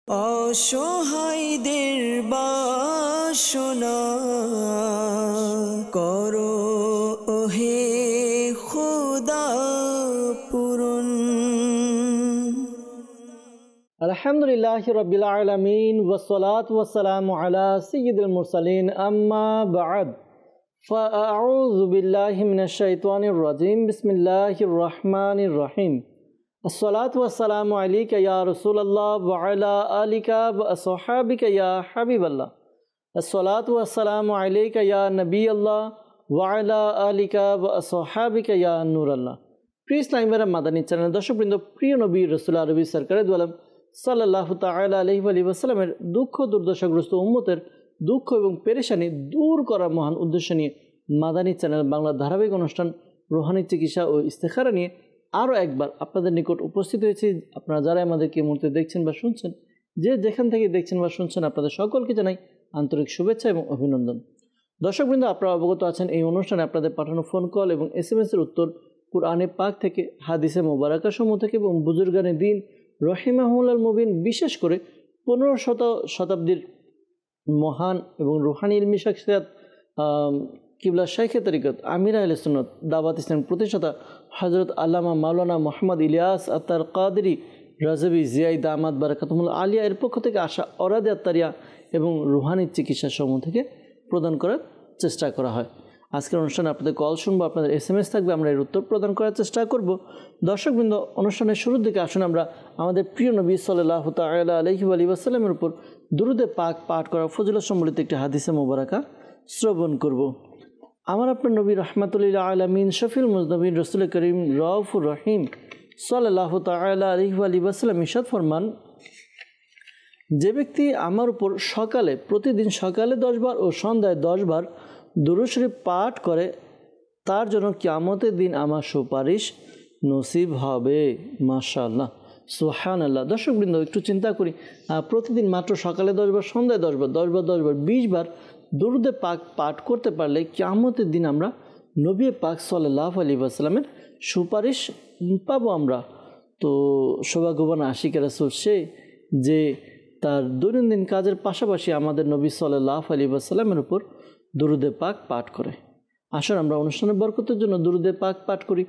অসহায়দের বাসনা করো ওহে খোদা পূরণ। আলহামদুলিল্লাহি রাব্বিল আলামিন ওয়াসসালাতু ওয়াসসালামু আলা সাইয়্যিদিল মুরসালিন আম্মা বা'দ ফাআউযু বিল্লাহি মিনাশ শাইতানির রাজীম বিসমিল্লাহির রহমানির রহিম। আসসালাতু ওয়াসসালামু আলাইকা ইয়া রাসূলুল্লাহ ওয়া আলা আলিকা ওয়া আসহাবিকা ইয়া হাবিবাল্লাহ। আসসালাতু ওয়াসসালামু আলাইকা ইয়া নবিয়াল্লাহ ওয়া আলা আলিকা ওয়া আসহাবিকা ইয়া নূরাল্লাহ। প্রিয় ইসলামীরা মাদানী চ্যানেল দর্শকবৃন্দ, প্রিয় নবী রাসূল আরবি সরকারে দু আলম সাল্লাল্লাহু তাআলা আলাইহি ওয়া সাল্লামের দুঃখ দুর্দশাগ্রস্ত উম্মতের দুঃখ এবং পেরেশানি দূর করার মহান উদ্দেশ্য নিয়ে মাদানী চ্যানেল বাংলা ধারাবাহিক অনুষ্ঠান রুহানি চিকিৎসা ও ইস্তেখারা নিয়ে আরও একবার আপনাদের নিকট উপস্থিত হয়েছি। আপনারা যারা আমাদেরকে এই মুহূর্তে দেখছেন বা শুনছেন, যে যেখান থেকে দেখছেন বা শুনছেন, আপনাদের সকলকে জানাই আন্তরিক শুভেচ্ছা এবং অভিনন্দন। দর্শকবৃন্দ, আপনারা অবগত আছেন এই অনুষ্ঠানে আপনাদের পাঠানো ফোন কল এবং SMS-এর উত্তর কুরআনে পাক থেকে, হাদিসে মোবারকা সমূহ থেকে এবং বুজুর্গানে দিন রহিমাহুল্লাহ মুবিন, বিশেষ করে 15 শতাব্দীর মহান এবং রুহানি ইলমি শাখসিয়াত কিবলা শাইখে তরিকত আমির আহলে সুন্নাত দাওয়াত ইসলাম প্রতিষ্ঠাতা হযরত আল্লামা মাওলানা মোহাম্মদ ইলিয়াস আত্তার কাদরি রাজবি জিয়াই দামাত বারাকাতুহুল আলিয়া এর পক্ষ থেকে আসা অরাদে আত্তারিয়া এবং রুহানি চিকিৎসা সমূহ থেকে প্রদান করার চেষ্টা করা হয়। আজকের অনুষ্ঠানে আপনাদের কল শুনবো, আপনাদের SMS থাকবে, আমরা এর উত্তর প্রদান করার চেষ্টা করব। দর্শকবৃন্দ, অনুষ্ঠানের শুরুর দিকে আসুন আমরা আমাদের প্রিয় নবী সাল্লাল্লাহু তাআলা আলাইহি ওয়া সাল্লামের উপর দুরুদে পাক পাঠ করা ফজিলত সম্বলিত একটি হাদিসে মোবারকা শ্রবণ করব। আমার আপনার নবী রাহমাতুল লিল আলামিন শফিউল মুজনবিন রাসূল করিম রাউফুর রহিম সাল্লাল্লাহু তাআলা আলাইহি ওয়া সাল্লাম ইরশাদ ফরমান, যে ব্যক্তি আমার উপর প্রতিদিন সকালে 10 বার ও সন্ধ্যায় 10 বার দুরূদ শরীফ পাঠ করে, তার জন্য কিয়ামতের দিন আমার সুপারিশ নসিব হবে। মাশাআল্লাহ, সুবহানাল্লাহ। দর্শকবৃন্দ, একটু চিন্তা করি, প্রতিদিন মাত্র সকালে 10 বার, সন্ধ্যায় 10 বার, 10 বার 10 বার 20 বার দুরূদে পাক পাঠ করতে পারলে কিয়ামতের দিন আমরা নবী পাক সাল্লাল্লাহু আলাইহি ওয়াসাল্লামের সুপারিশ পাবো আমরা। তো সৌভাগ্যবান আশিকে রাসূল সে, যে তার দৈনন্দিন কাজের পাশাপাশি আমাদের নবী সাল্লাল্লাহু আলাইহি ওয়াসাল্লামের উপর দুরূদে পাক পাঠ করে। আসুন আমরা অনুষ্ঠানের বরকতের জন্য দুরূদে পাক পাঠ করি।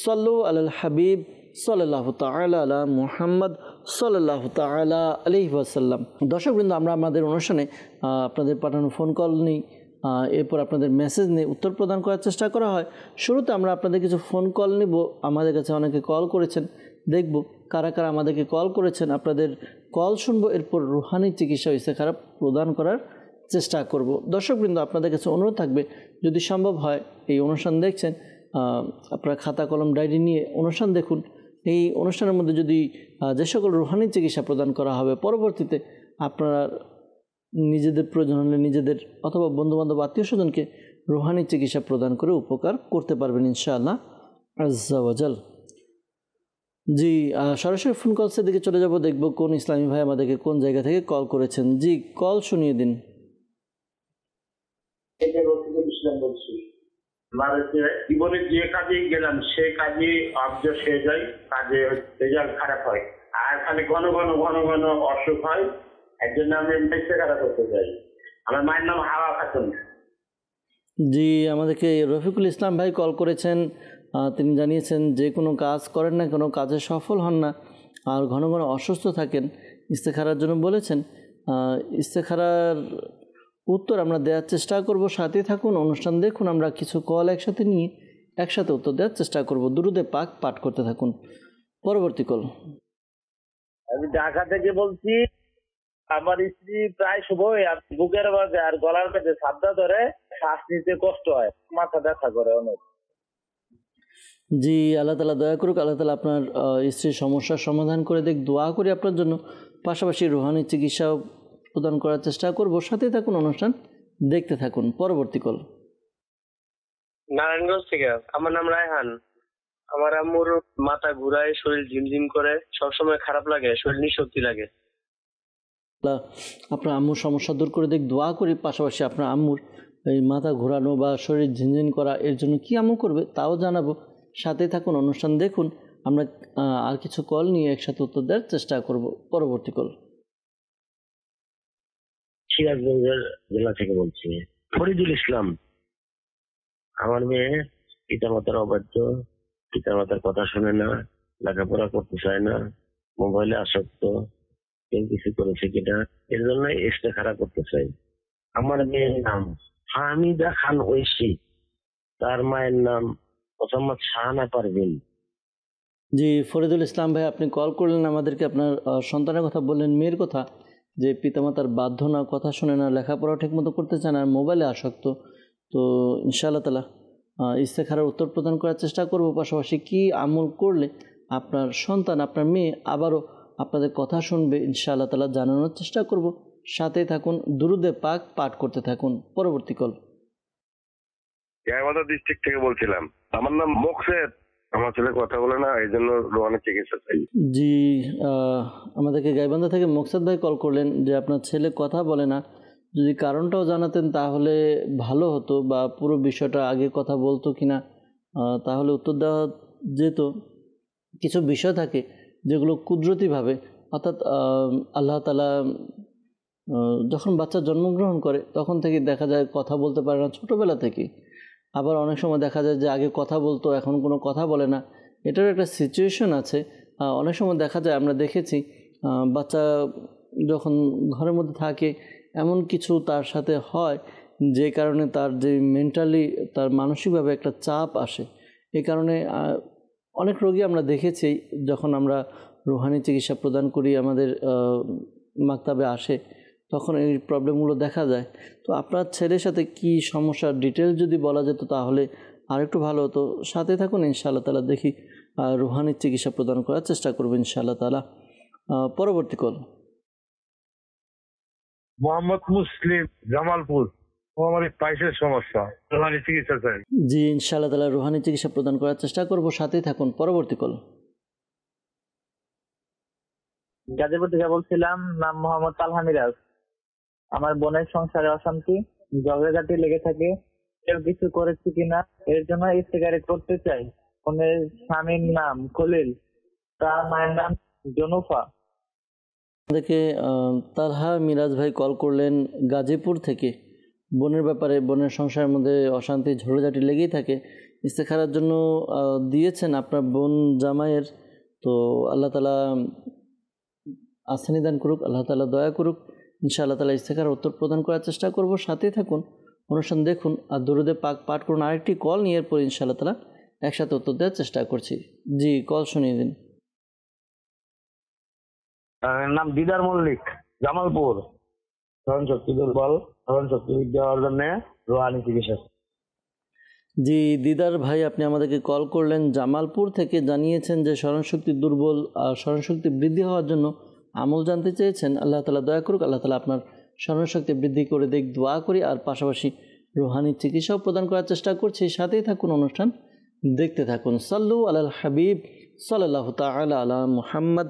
সাল্লু আলাল হাবিব সাল্লাল্লাহু তাআলা আলা মুহাম্মদ সাল্লাল্লাহু তাআলা আলাইহি ওয়াসাল্লাম। দর্শকবৃন্দ, আমরা আমাদের অনুষ্ঠানে আপনাদের পাঠানো ফোন কল নিই, এরপর আপনাদের মেসেজ নিয়ে উত্তর প্রদান করার চেষ্টা করা হয়। শুরুতে আমরা আপনাদের কিছু ফোন কল নেব। আমাদের কাছে অনেকে কল করেছেন, দেখব কারা কারা আমাদেরকে কল করেছেন, আপনাদের কল শুনবো, এরপর রুহানি চিকিৎসা ইস্তেখারা প্রদান করার চেষ্টা করব। দর্শকবৃন্দ, আপনাদের কাছে অনুরোধ থাকবে, যদি সম্ভব হয় এই অনুষ্ঠান দেখছেন, আপনারা খাতা কলম ডায়েরি নিয়ে অনুষ্ঠান দেখুন। এই অনুষ্ঠানের মধ্যে যদি যে সকল রুহানি চিকিৎসা প্রদান করা হবে, পরবর্তীতে আপনারা নিজেদের প্রয়োজন হলে নিজেদের অথবা বন্ধুবান্ধব আত্মীয় স্বজনকে রুহানি চিকিৎসা প্রদান করে উপকার করতে পারবেন ইনশাআল্লাহ আজ্জা ওয়া জাল। জি, সরাসরি ফোন কলসের দিকে চলে যাব, দেখব কোন ইসলামী ভাই আমাদেরকে কোন জায়গা থেকে কল করেছেন। জি, কল শুনিয়ে দিন। জীবনে যে কাজে গেলাম সে কাজে অবজেক্ট হয়ে যায়, কাজে রেজাল্ট খারাপ হয়, আর খালি ঘন ঘন অসুখ হয়। এর জন্য আমি ইস্তেখারা করতে চাই। আমার মায়ের নাম হাওয়া খাতুন। জি, আমাদেরকে রফিকুল ইসলাম ভাই কল করেছেন। তিনি জানিয়েছেন যে কোনো কাজ করেন না, কোনো কাজে সফল হন না, আর ঘন ঘন অসুস্থ থাকেন, ইস্তেখারার জন্য বলেছেন। ইস্তেখারার উত্তর আমরা দেওয়ার চেষ্টা করব, সাথে থাকুন, অনুষ্ঠান দেখুন। আমরা কিছু কল একসাথে নিয়ে একসাথে উত্তর দেওয়ার চেষ্টা করব। দুরূদে পাক পাঠ করতে থাকুন। পরবর্তী কল। আমি ঢাকা থেকে বলছি। আমার স্ত্রী প্রায় সময় বুকের মাঝে আর গলার কাছে সাবদা ধরে, শ্বাস নিতে কষ্ট হয়, মাথা ব্যথা করে অনেক। জি, আল্লাহ তাআলা দয়া করুক, আল্লাহ তাআলা আপনার স্ত্রীর সমস্যার সমাধান করে দেখ, দোয়া করি আপনার জন্য। পাশাপাশি রুহানি চিকিৎসা প্রদান করার চেষ্টা করব, সাথে থাকুন, অনুষ্ঠান দেখতে থাকুন। পরবর্তী কল। নারায়ণগঞ্জ থেকে, আমার নাম রায়হান। আমার আম্মুর মাথা ঘুরায়, শরীর ঝিমঝিম করে, সবসময় খারাপ লাগে, শরীর নিঃশক্তি লাগে। আপনার আম্মুর সমস্যা দূর করে দেখ, দোয়া করি। পাশাপাশি আপনার আম্মুর এই মাথা ঘোরানো বা শরীর ঝিনঝিন করা, এর জন্য কী আমল করবে তাও জানাবো। সাথে থাকুন, অনুষ্ঠান দেখুন। আমরা আর কিছু কল নিয়ে একসাথে উত্তর দেওয়ার চেষ্টা করব। পরবর্তী কল। সিরাজগঞ্জের জেলা থেকে বলছি। ফরিদুল ইসলাম। আমার মেয়ে পিতামাতার অবাধ্য, পিতামাতার কথা শুনে না, লেখাপড়া করতে চায় না, মোবাইলে আসক্ত, কেউ কিছু করেছে কিনা এর জন্য ইস্তেখারা করতে চাই। আমার মেয়ের নাম হামিদা খান ঐশী, তার মায়ের নাম মোহাম্মদ শাহানা পারভিন। জি ফরিদুল ইসলাম ভাই, আপনি কল করলেন আমাদেরকে, আপনার সন্তানের কথা বললেন, মেয়ের কথা, যে পিতামাতার বাধ্য না, কথা শুনে না, লেখাপড়া ঠিকমতো করতে চান আর মোবাইলে আসক্ত। তো ইনশাআল্লাহ তাআলা ইস্তেখারার উত্তর প্রদান করার চেষ্টা করব। পাশাপাশি কি আমল করলে আপনার সন্তান, আপনার মেয়ে আবারও আপনাদের কথা শুনবে ইনশাআল্লাহ তাআলা জানানোর চেষ্টা করব। সাথেই থাকুন, দুরুদে পাক পাঠ করতে থাকুন। পরবর্তী কল। গাইবান্ধা ডিস্ট্রিক্ট থেকে বলছিলাম। আমার নাম মোকসেদ। আমার ছেলে কথা বলে না, এই জন্য রোহানের চিকিৎসা চাই। জি আমাদেরকে গাইবান্ধা থেকে মোকসেদ ভাই কল করলেন যে আপনার ছেলে কথা বলে না, যদি কারণটাও জানাতেন তাহলে ভালো হতো, বা পুরো বিষয়টা আগে কথা বলতো কিনা তাহলে উত্তর দেওয়া যেত। কিছু বিষয় থাকে যেগুলো কুদরতিভাবে, অর্থাৎ আল্লাহ তাআলা যখন বাচ্চা জন্মগ্রহণ করে তখন থেকে দেখা যায় কথা বলতে পারে না, ছোটোবেলা থেকেই। আবার অনেক সময় দেখা যায় যে আগে কথা বলতো, এখন কোনো কথা বলে না। এটার একটা সিচুয়েশন আছে। অনেক সময় দেখা যায়, আমরা দেখেছি বাচ্চা যখন ঘরের মধ্যে থাকে এমন কিছু তার সাথে হয় যে কারণে তার যে মেন্টালি, তার মানসিকভাবে একটা চাপ আসে। এই কারণে অনেক রোগী আমরা দেখেছি যখন আমরা রুহানি চিকিৎসা প্রদান করি, আমাদের মাকতাবে আসে, তখন এই প্রবলেমগুলো দেখা যায়। তো আপনার ছেলের সাথে কি সমস্যার ডিটেলস যদি বলা যেত তাহলে আরেকটু ভালো হতো। সাথে থাকুন, ইনশাআল্লাহ তাআলা দেখি রুহানি চিকিৎসা প্রদান করার চেষ্টা করব ইনশাআল্লাহ তাআলা। পরবর্তী কল। মোহাম্মদ মুসলিম, জামালপুর। আমার পাইসের সমস্যা, রোহানি চিকিৎসা চাই। জি ইনশাআল্লাহ তাআলা রুহানি চিকিৎসা প্রদান করার চেষ্টা করব। সাথেই থাকুন। পরবর্তী কল। গাজীপুর থেকে বলছিলাম, নাম মোহাম্মদ তালহা মিরাজ। আমার বোনের সংসারে অশান্তি, ঝগড়াঝাটি লেগে থাকে, কেউ কিছু করেছে কিনা এর জন্য ইস্তেখারা করতে চাই। বোনের স্বামীর নাম খলিল, তার মায়ের নাম জনুফা। আমাদেরকে তালহা মিরাজ ভাই কল করলেন গাজীপুর থেকে। বোনের ব্যাপারে, বোনের সংসারের মধ্যে অশান্তি ঝগড়াঝাটি লেগেই থাকে, ইস্তেখারার জন্য দিয়েছেন আপনার বোন জামাইয়ের। তো আল্লাহ তাআলা আসানি দান করুক, আল্লাহ তাআলা দয়া করুক। ইনশাআল্লাহ তাআলা ইস্তেখারার উত্তর প্রদান করার চেষ্টা করব। সাথেই থাকুন, অনুষ্ঠান দেখুন আর দুরুদে পাক পাঠ করুন। আরেকটি কল নিয়ে এরপর ইনশাআল্লাহ তাআলা একসাথে উত্তর দেওয়ার চেষ্টা করছি। জি কল শুনিয়ে দিন। নাম দিদার মল্লিক, জামালপুর। স্মরণ শক্তি দুর্বল, স্মরণ শক্তি দেওয়ার জন্য রোহানি চিকিৎসা। জি দিদার ভাই, আপনি আমাদেরকে কল করলেন জামালপুর থেকে, জানিয়েছেন যে স্মরণশক্তি দুর্বল আর স্মরণশক্তি বৃদ্ধি হওয়ার জন্য আমল জানতে চেয়েছেন। আল্লাহ তাআলা দয়া করুক, আল্লাহ তাআলা আপনার স্মরণশক্তি বৃদ্ধি করে দেখ, দোয়া করি। আর পাশাপাশি রুহানি চিকিৎসাও প্রদান করার চেষ্টা করছি। সাথেই থাকুন, অনুষ্ঠান দেখতে থাকুন। সাল্লু আলাল হাবিব সাল্লাল্লাহু তাআলা আলা মুহাম্মদ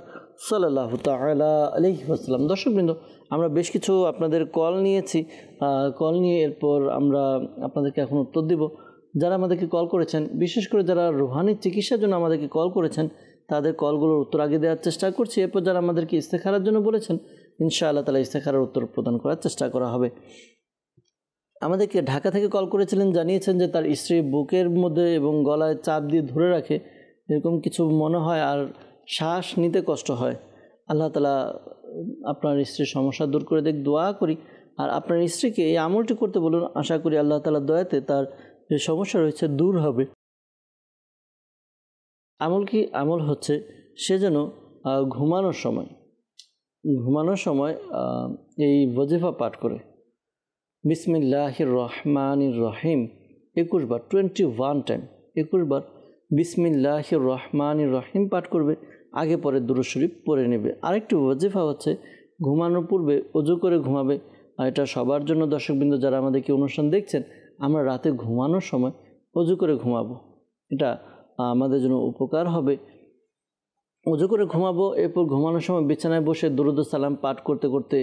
সাল্লাল্লাহু তাআলা আলাইহি ওয়াসাল্লাম। দর্শকবৃন্দ, আমরা বেশ কিছু আপনাদের কল নিয়েছি। কল নিয়ে এরপর আমরা আপনাদেরকে এখন উত্তর দিব। যারা আমাদেরকে কল করেছেন, বিশেষ করে যারা রুহানি চিকিৎসার জন্য আমাদেরকে কল করেছেন, তাদের কলগুলোর উত্তর আগে দেওয়ার চেষ্টা করছি। এরপর যারা আমাদেরকে ইস্তেখারার জন্য বলেছেন, ইনশাআল্লাহ তাআলা ইস্তেখারার উত্তর প্রদান করার চেষ্টা করা হবে। আমাদেরকে ঢাকা থেকে কল করেছিলেন, জানিয়েছেন যে তার স্ত্রী বুকের মধ্যে এবং গলায় চাপ দিয়ে ধরে রাখে, এরকম কিছু মনে হয় আর শ্বাস নিতে কষ্ট হয়। আল্লাহ তাআলা আপনার স্ত্রীর সমস্যা দূর করে দেখ, দোয়া করি। আর আপনার স্ত্রীকে এই আমলটি করতে বলুন, আশা করি আল্লাহ তাআলার দয়াতে তার যে সমস্যা রয়েছে দূর হবে। আমল কি? আমল হচ্ছে সে যেন ঘুমানোর সময় এই ওয়াজিফা পাঠ করে বিসমিল্লাহির রহমানির রহিম 21 বার, 21 টাইম 21 বার বিসমিল্লাহির রহমানির রহিম পাঠ করবে। আগে পরে দুরূদ শরীফ পড়ে নেবে। আরেকটি ওয়াজিফা হচ্ছে ঘুমানোর পূর্বে ওযু করে ঘুমাবে। আর এটা সবার জন্য, দর্শকবৃন্দ যারা আমাদেরকে অনুষ্ঠান দেখছেন, আমরা রাতে ঘুমানোর সময় ওযু করে ঘুমাবো, এটা আমাদের জন্য উপকার হবে। ওযু করে ঘুমাবো, এরপর ঘুমানোর সময় বিছানায় বসে দুরূদ ও সালাম পাঠ করতে করতে,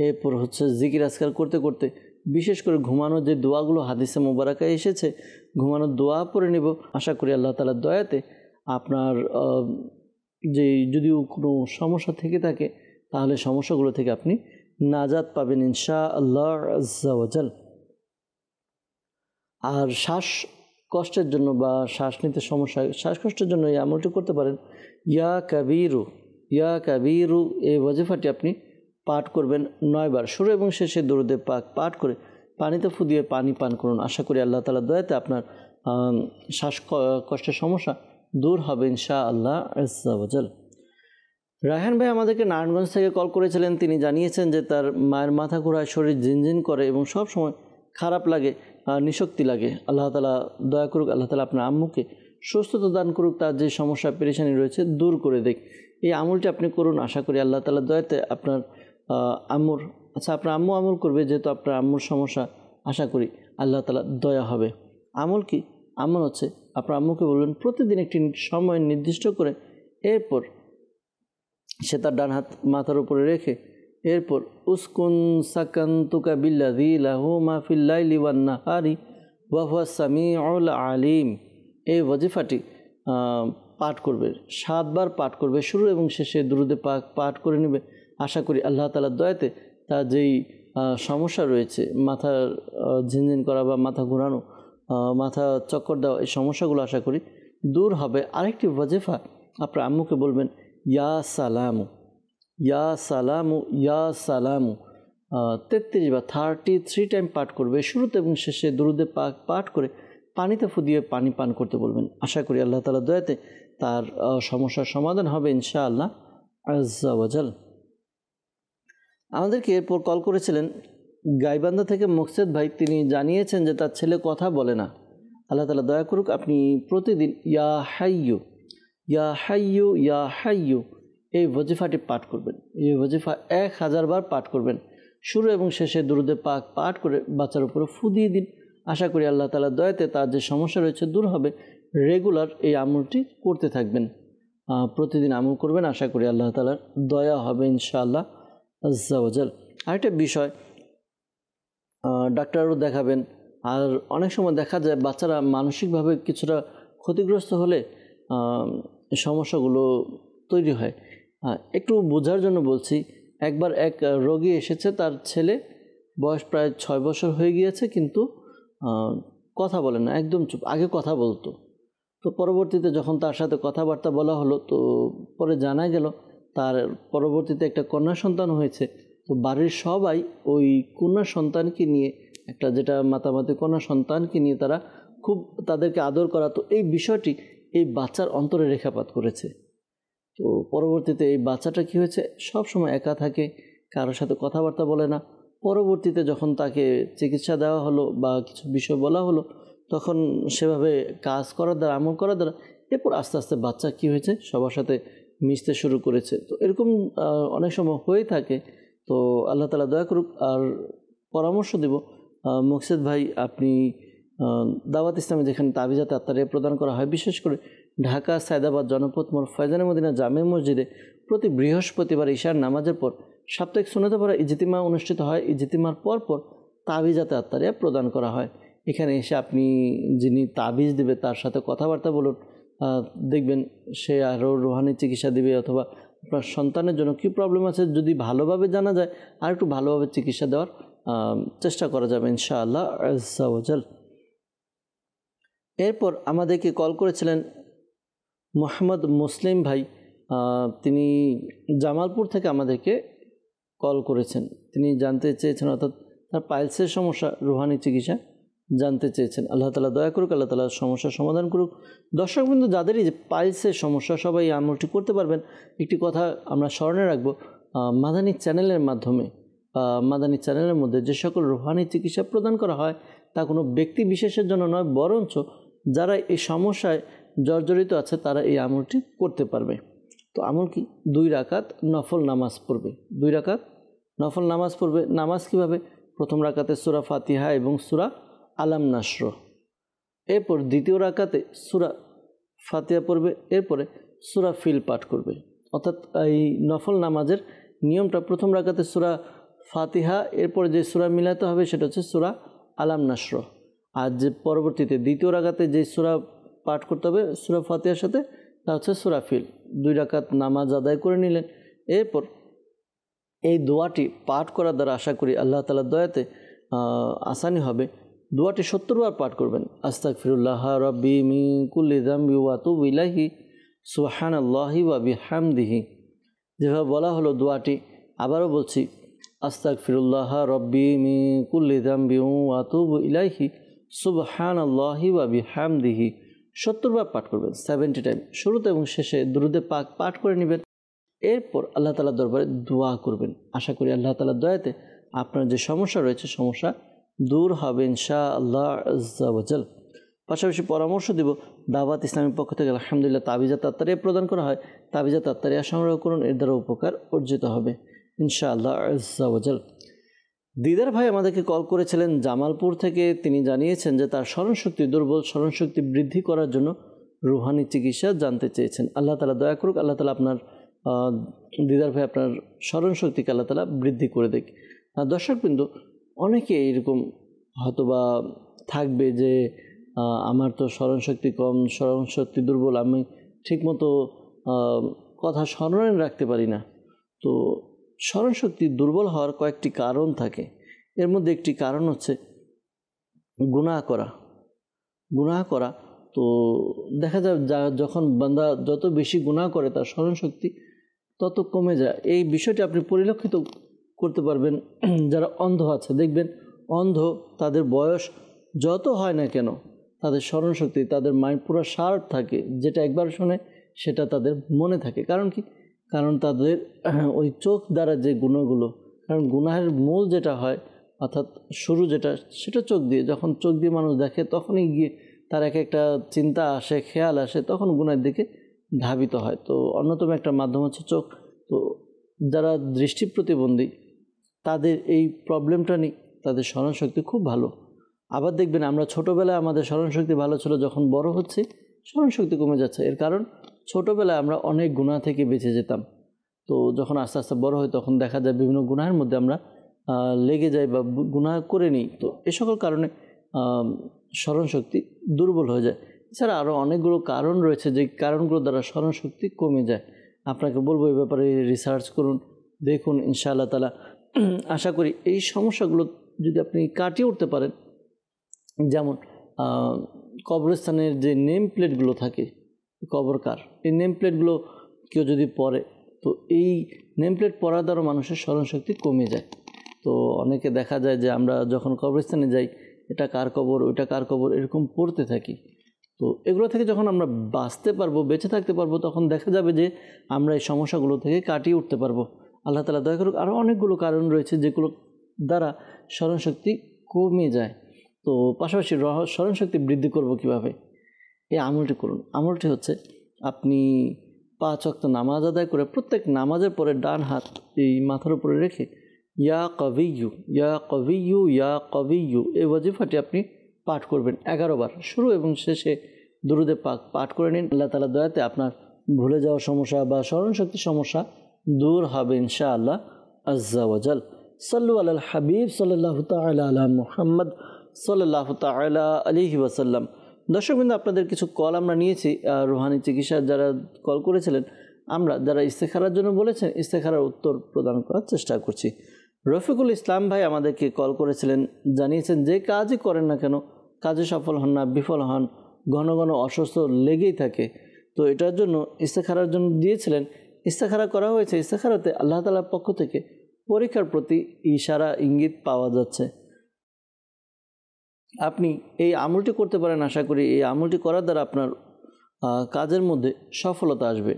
এরপর হচ্ছে জিকির আজকার করতে করতে, বিশেষ করে ঘুমানোর যে দোয়াগুলো হাদিসে মোবারকায় এসেছে, ঘুমানোর দোয়া পড়ে নেব। আশা করি আল্লাহ তাআলার দয়াতে আপনার যে যদিও কোনো সমস্যা থেকে থাকে তাহলে সমস্যাগুলো থেকে আপনি নাজাত পাবেন ইনশাআল্লাহ আজ্জা ওয়া জাল। আর শ্বাসকষ্টের জন্য বা শ্বাস নিতে সমস্যা, শ্বাসকষ্টের জন্য এই আমলটি করতে পারেন। ইয়া কাবীরু এই ওয়াজিফাটি আপনি পাঠ করবেন 9 বার, শুরু এবং শেষে দরুদে পাক পাঠ করে পানিতে ফু দিয়ে পানি পান করুন। আশা করি আল্লাহ তাআলার দয়াতে আপনার শ্বাসকষ্টের সমস্যা দূর হবে ইনশাআল্লাহ আজ্জা ওয়া জাল। রায়হান ভাই আমাদেরকে নারায়ণগঞ্জ থেকে কল করেছিলেন। তিনি জানিয়েছেন যে তার মায়ের মাথা ঘোরায়, শরীর ঝিনঝিন করে এবং সব সময় খারাপ লাগে, নিশক্তি লাগে। আল্লাহ তাআলা দয়া করুক, আল্লাহ তাআলা আপনার আম্মুকে সুস্থতা দান করুক, তার যে সমস্যা পেরেশানি রয়েছে দূর করে দেখ। এই আমলটি আপনি করুন, আশা করি আল্লাহ তাআলার দয়াতে আপনার আম্মুর, আপনার আম্মু আমল করবে যেহেতু আপনার আম্মুর সমস্যা, আশা করি আল্লাহ তাআলা দয়া হবে। আমল কি? আমল হচ্ছে আপনার আম্মুকে বলবেন প্রতিদিন একটি সময় নির্দিষ্ট করে, এরপর সে তার ডান হাত মাথার উপরে রেখে এরপর উসকুন সাকান্তুকা বিল্লাযী লাহু মা ফিল লাইলি ওয়ান নাহারি ওয়া হুয়াস সামিউল আলিম এই ওয়াজিফাটি পাঠ করবে, 7 বার পাঠ করবে, শুরু এবং শেষে দুরুদে পাক পাঠ করে নেবে। আশা করি আল্লাহ তাআলার দয়াতে তার যেই সমস্যা রয়েছে, মাথার ঝিনঝিন করা বা মাথা ঘোরানো, মাথা চক্কর দেওয়া, এই সমস্যাগুলো আশা করি দূর হবে। আরেকটি ওয়াজিফা আপনার আম্মুকে বলবেন ইয়া সালামু ইয়া সালামু ইয়া সালামু 33 বা 33 টাইম পাঠ করবে, শুরুতে এবং শেষে দুরুদে পাক পাঠ করে পানিতে ফু দিয়ে পানি পান করতে বলবেন। আশা করি আল্লাহ তাআলার দয়াতে তার সমস্যার সমাধান হবে ইনশাআল্লাহ আজ্জা ওয়া জাল। আমাদেরকে এরপর কল করেছিলেন গাইবান্ধা থেকে মোকসেদ ভাই। তিনি জানিয়েছেন যে তার ছেলে কথা বলে না। আল্লাহ তাআলা দয়া করুক, আপনি প্রতিদিন ইয়া হাইয়ু ইয়া হাইয়ু ইয়া হাইয়ু এই ওয়াজিফাটি পাঠ করবেন। এই ওয়াজিফা 1000 বার পাঠ করবেন, শুরু এবং শেষে দুরুদে পাক পাঠ করে বাচ্চার উপরে ফু দিয়ে দিন। আশা করি আল্লাহ তাআলার দয়াতে তার যে সমস্যা রয়েছে দূর হবে। রেগুলার এই আমলটি করতে থাকবেন, প্রতিদিন আমল করবেন, আশা করি আল্লাহ তাআলার দয়া হবে ইনশাআল্লাহ আজ্জা ওয়া জাল। আরেকটা বিষয়, ডাক্তারও দেখাবেন। আর অনেক সময় দেখা যায় বাচ্চারা মানসিকভাবে কিছুটা ক্ষতিগ্রস্ত হলে সমস্যাগুলো তৈরি হয়। একটু বোঝার জন্য বলছি, একবার এক রোগী এসেছে, তার ছেলে বয়স প্রায় 6 বছর হয়ে গিয়েছে, কিন্তু কথা বলে না, একদম চুপ। আগে কথা বলতো, তো পরবর্তীতে যখন তার সাথে কথাবার্তা বলা হলো, তো পরে জানা গেল তার পরবর্তীতে একটা কন্যা সন্তান হয়েছে। তো বাড়ির সবাই ওই কন্যা সন্তানকে নিয়ে, একটা যেটা মাতামাতি কন্যা সন্তানকে নিয়ে তারা খুব তাদেরকে আদর করা। তো এই বিষয়টি এই বাচ্চার অন্তরে রেখাপাত করেছে। তো পরবর্তীতে এই বাচ্চাটা কী হয়েছে, সব সময় একা থাকে, কারোর সাথে কথাবার্তা বলে না। পরবর্তীতে যখন তাকে চিকিৎসা দেওয়া হলো বা কিছু বিষয় বলা হলো, তখন সেভাবে কাজ করার দ্বারা, আমল করার দ্বারা এরপর আস্তে আস্তে বাচ্চা কী হয়েছে, সবার সাথে মিশতে শুরু করেছে। তো এরকম অনেক সময় হয়ে থাকে। তো আল্লাহ তাআলা দয়া করুক। আর পরামর্শ দেব, মোকসেদ ভাই, আপনি দাওয়াত ইসলামে যেখানে তাবিজাতে আত্মারে প্রদান করা হয়, বিশেষ করে ঢাকা সায়দাবাদ জনপথ মোড় ফয়জানে মদিনা জামে মসজিদে প্রতি বৃহস্পতিবার ঈশার নামাজের পর সাপ্তাহিক সুন্নতে পড়া ইজতিমা অনুষ্ঠিত হয়। ইজতিমার পর তাবিজাতে আত্মারিয়া প্রদান করা হয়। এখানে এসে আপনি যিনি তাবিজ দেবে তার সাথে কথাবার্তা বলুন, দেখবেন সে আরও রুহানি চিকিৎসা দেবে, অথবা আপনার সন্তানের জন্য কী প্রবলেম আছে যদি ভালোভাবে জানা যায়, আর একটু ভালোভাবে চিকিৎসা দেওয়ার চেষ্টা করা যাবে ইনশাআল্লাহ আজ্জা ওয়া জাল। এরপর আমাদেরকে কল করেছিলেন মোহাম্মদ মুসলিম ভাই। তিনি জামালপুর থেকে আমাদেরকে কল করেছেন। তিনি জানতে চেয়েছেন, অর্থাৎ তার পাইলসের সমস্যা, রুহানি চিকিৎসা জানতে চেয়েছেন। আল্লাহ তাআলা দয়া করুক, আল্লাহ তাআলা সমস্যার সমাধান করুক। দর্শকবৃন্দ, যাদেরই যে পাইলসের সমস্যা, সবাই এই আমলটি করতে পারবেন। একটি কথা আমরা স্মরণে রাখবো, মাদানী চ্যানেলের মাধ্যমে, মাদানী চ্যানেলের মধ্যে যে সকল রুহানি চিকিৎসা প্রদান করা হয় তা কোনো ব্যক্তি বিশেষের জন্য নয়, বরঞ্চ যারা এই সমস্যায় জর্জরিত আছে তারা এই আমলটি করতে পারবে। তো আমল কি? 2 রাকাত নফল নামাজ পড়বে। 2 রাকাত নফল নামাজ পড়বে। নামাজ কীভাবে? প্রথম রাকাতে সূরা ফাতিহা এবং সূরা আলাম নাসর, এরপর দ্বিতীয় রাকাতে সূরা ফাতিহা পড়বে, এরপরে সূরা ফিল পাঠ করবে। অর্থাৎ এই নফল নামাজের নিয়মটা, প্রথম রাকাতে সূরা ফাতিহা, এরপরে যে সূরা মিলাতে হবে সেটা হচ্ছে সূরা আলাম নাসর। আর যে পরবর্তীতে দ্বিতীয় রাকাতে যে সূরা পাঠ করতে হবে সূরা ফাতিহার সাথে, তা হচ্ছে সূরা ফিল। 2 রাকাত নামাজ আদায় করে নিলেন। এরপর এই দোয়াটি পাঠ করার দ্বারা আশা করি আল্লাহ তাআলার দয়াতে আসানি হবে। দোয়াটি 70 বার পাঠ করবেন। আস্তাগফিরুল্লাহ রাব্বি মিন কুল্লি যামবি ওয়া আতুবু ইলাইহি সুবহানাল্লাহি ওয়া বিহামদিহি। যেভাবে বলা হলো দোয়াটি, আবারও বলছি, আস্তাগফিরুল্লাহ রাব্বি মিন কুল্লি যামবি ওয়া আতুবু ইলাইহি সুবহানাল্লাহি ওয়া বিহামদিহি 70 বার পাঠ করবেন, 70 টাইম। শুরুতে এবং শেষে দুরূদে পাক পাঠ করে নেবেন। এরপর আল্লাহ তাআলার দরবারে দোয়া করবেন। আশা করি আল্লাহ তাআলার দয়াতে আপনার যে সমস্যা রয়েছে সমস্যা দূর হবে ইনশাআল্লাহ আজ্জা ওয়া জাল। পাশাপাশি পরামর্শ দিব, দাওয়াত ইসলামের পক্ষ থেকে আলহামদুলিল্লাহ তাবিজাত আত্তারিয়া প্রদান করা হয়। তাবিজাত আত্তারিয়া সংগ্রহ করুন, এর দ্বারা উপকার অর্জিত হবে ইনশাআল্লাহ আজ্জা ওয়া জাল। দিদার ভাই আমাদেরকে কল করেছিলেন জামালপুর থেকে। তিনি জানিয়েছেন যে তার স্মরণশক্তি দুর্বল, স্মরণশক্তি বৃদ্ধি করার জন্য রুহানি চিকিৎসা জানতে চেয়েছেন। আল্লাহ তাআলা দয়া করুক, আল্লাহ তাআলা আপনার দিদার ভাই আপনার স্মরণশক্তিকে আল্লাহ তাআলা বৃদ্ধি করে দেখ। দর্শকবৃন্দ, অনেকে এরকম হয়তোবা থাকবে যে আমার তো স্মরণশক্তি কম, স্মরণশক্তি দুর্বল, আমি ঠিকমতো কথা স্মরণে রাখতে পারি না। তো স্মরণশক্তি দুর্বল হওয়ার কয়েকটি কারণ থাকে। এর মধ্যে একটি কারণ হচ্ছে গুনাহ করা। তো দেখা যায় যখন বান্দা যত বেশি গুনাহ করে তার স্মরণশক্তি তত কমে যায়। এই বিষয়টি আপনি পরিলক্ষিত করতে পারবেন যারা অন্ধ আছে। দেখবেন অন্ধ, তাদের বয়স যত হয় না কেন তাদের স্মরণশক্তি, তাদের মাইন্ড পুরো শার্প থাকে, যেটা একবার শুনে সেটা তাদের মনে থাকে। কারণ কি? কারণ তাদের ওই চোখ দ্বারা যে গুণগুলো, কারণ গুনাহের মূল যেটা হয় অর্থাৎ শুরু যেটা, সেটা চোখ দিয়ে। যখন চোখ দিয়ে মানুষ দেখে তখনই গিয়ে তার একটা চিন্তা আসে, খেয়াল আসে, তখন গুনাহের দিকে ধাবিত হয়। তো অন্যতম একটা মাধ্যম হচ্ছে চোখ। তো যারা দৃষ্টি প্রতিবন্ধী তাদের এই প্রবলেমটা নেই, তাদের স্মরণশক্তি খুব ভালো। আবার দেখবেন আমরা ছোটোবেলায় আমাদের স্মরণশক্তি ভালো ছিল, যখন বড় হচ্ছে স্মরণশক্তি কমে যাচ্ছে। এর কারণ ছোটোবেলায় আমরা অনেক গুনাহ থেকে বেঁচে যেতাম। তো যখন আস্তে আস্তে বড় হয় তখন দেখা যায় বিভিন্ন গুনাহের মধ্যে আমরা লেগে যাই বা গুনাহ করে নিই। তো এ সকল কারণে স্মরণশক্তি দুর্বল হয়ে যায়। এছাড়া আরও অনেকগুলো কারণ রয়েছে, যে কারণগুলো দ্বারা স্মরণশক্তি কমে যায়। আপনাকে বলবো এই ব্যাপারে রিসার্চ করুন, দেখুন, ইনশাআল্লাহ তাআলা আশা করি এই সমস্যাগুলো যদি আপনি কাটিয়ে উঠতে পারেন। যেমন কবরস্থানের যে নেম প্লেটগুলো থাকে, কবরকার, এই নেম প্লেটগুলো কেউ যদি পড়ে, তো এই নেম প্লেট পড়ার দ্বারা মানুষের স্মরণশক্তি কমে যায়। তো অনেকে দেখা যায় যে আমরা যখন কবরস্থানে যাই, এটা কার কবর, ওইটা কার কবর, এরকম পড়তে থাকি। তো এগুলো থেকে যখন আমরা বাঁচতে পারবো, বেঁচে থাকতে পারবো, তখন দেখা যাবে যে আমরা এই সমস্যাগুলো থেকে কাটিয়ে উঠতে পারবো। আল্লাহ তাআলা দয়া করুক। আরও অনেকগুলো কারণ রয়েছে যেগুলো দ্বারা স্মরণশক্তি কমে যায়। তো পাশাপাশি স্মরণশক্তি বৃদ্ধি করব কিভাবে? এই আমলটি করুন। আমলটি হচ্ছে আপনি 5 ওয়াক্ত নামাজ আদায় করে প্রত্যেক নামাজের পরে ডান হাত এই মাথার উপরে রেখে ইয়া কবিয়্যু ইয়া কবিয়্যু ইয়া কবিয়্যু এই ওয়াজিফাটি আপনি পাঠ করবেন 11 বার। শুরু এবং শেষে দুরূদে পাক পাঠ করে নিন। আল্লাহ তাআলার দয়াতে আপনার ভুলে যাওয়ার সমস্যা বা স্মরণশক্তির সমস্যা দূর হবে ইনশাআল্লাহ আজ্জা ওয়া জাল। সাল্লু আলাল হাবিব সাল্লাল্লাহু তাআলা আলা মুহাম্মদ সাল্লাল্লাহু তাআলা আলাইহি ওয়াসাল্লাম। দর্শকবৃন্দ, আপনাদের কিছু কল আমরা নিয়েছি। রুহানি চিকিৎসার যারা কল করেছিলেন, আমরা যারা ইস্তেখারার জন্য বলেছেন, ইস্তেখারার উত্তর প্রদান করার চেষ্টা করছি। রফিকুল ইসলাম ভাই আমাদেরকে কল করেছিলেন, জানিয়েছেন যে কাজই করেন না কেন কাজে সফল হন না, বিফল হন, ঘন ঘন অসুস্থ লেগেই থাকে। তো এটার জন্য ইস্তেখারার জন্য দিয়েছিলেন। ইস্তেখারা করা হয়েছে। ইস্তেখারাতে আল্লাহ তাআলার পক্ষ থেকে পরীক্ষার প্রতি ইশারা ইঙ্গিত পাওয়া যাচ্ছে। আপনি এই আমলটি করতে পারেন। আশা করি এই আমলটি করার দ্বারা আপনার কাজের মধ্যে সফলতা আসবে।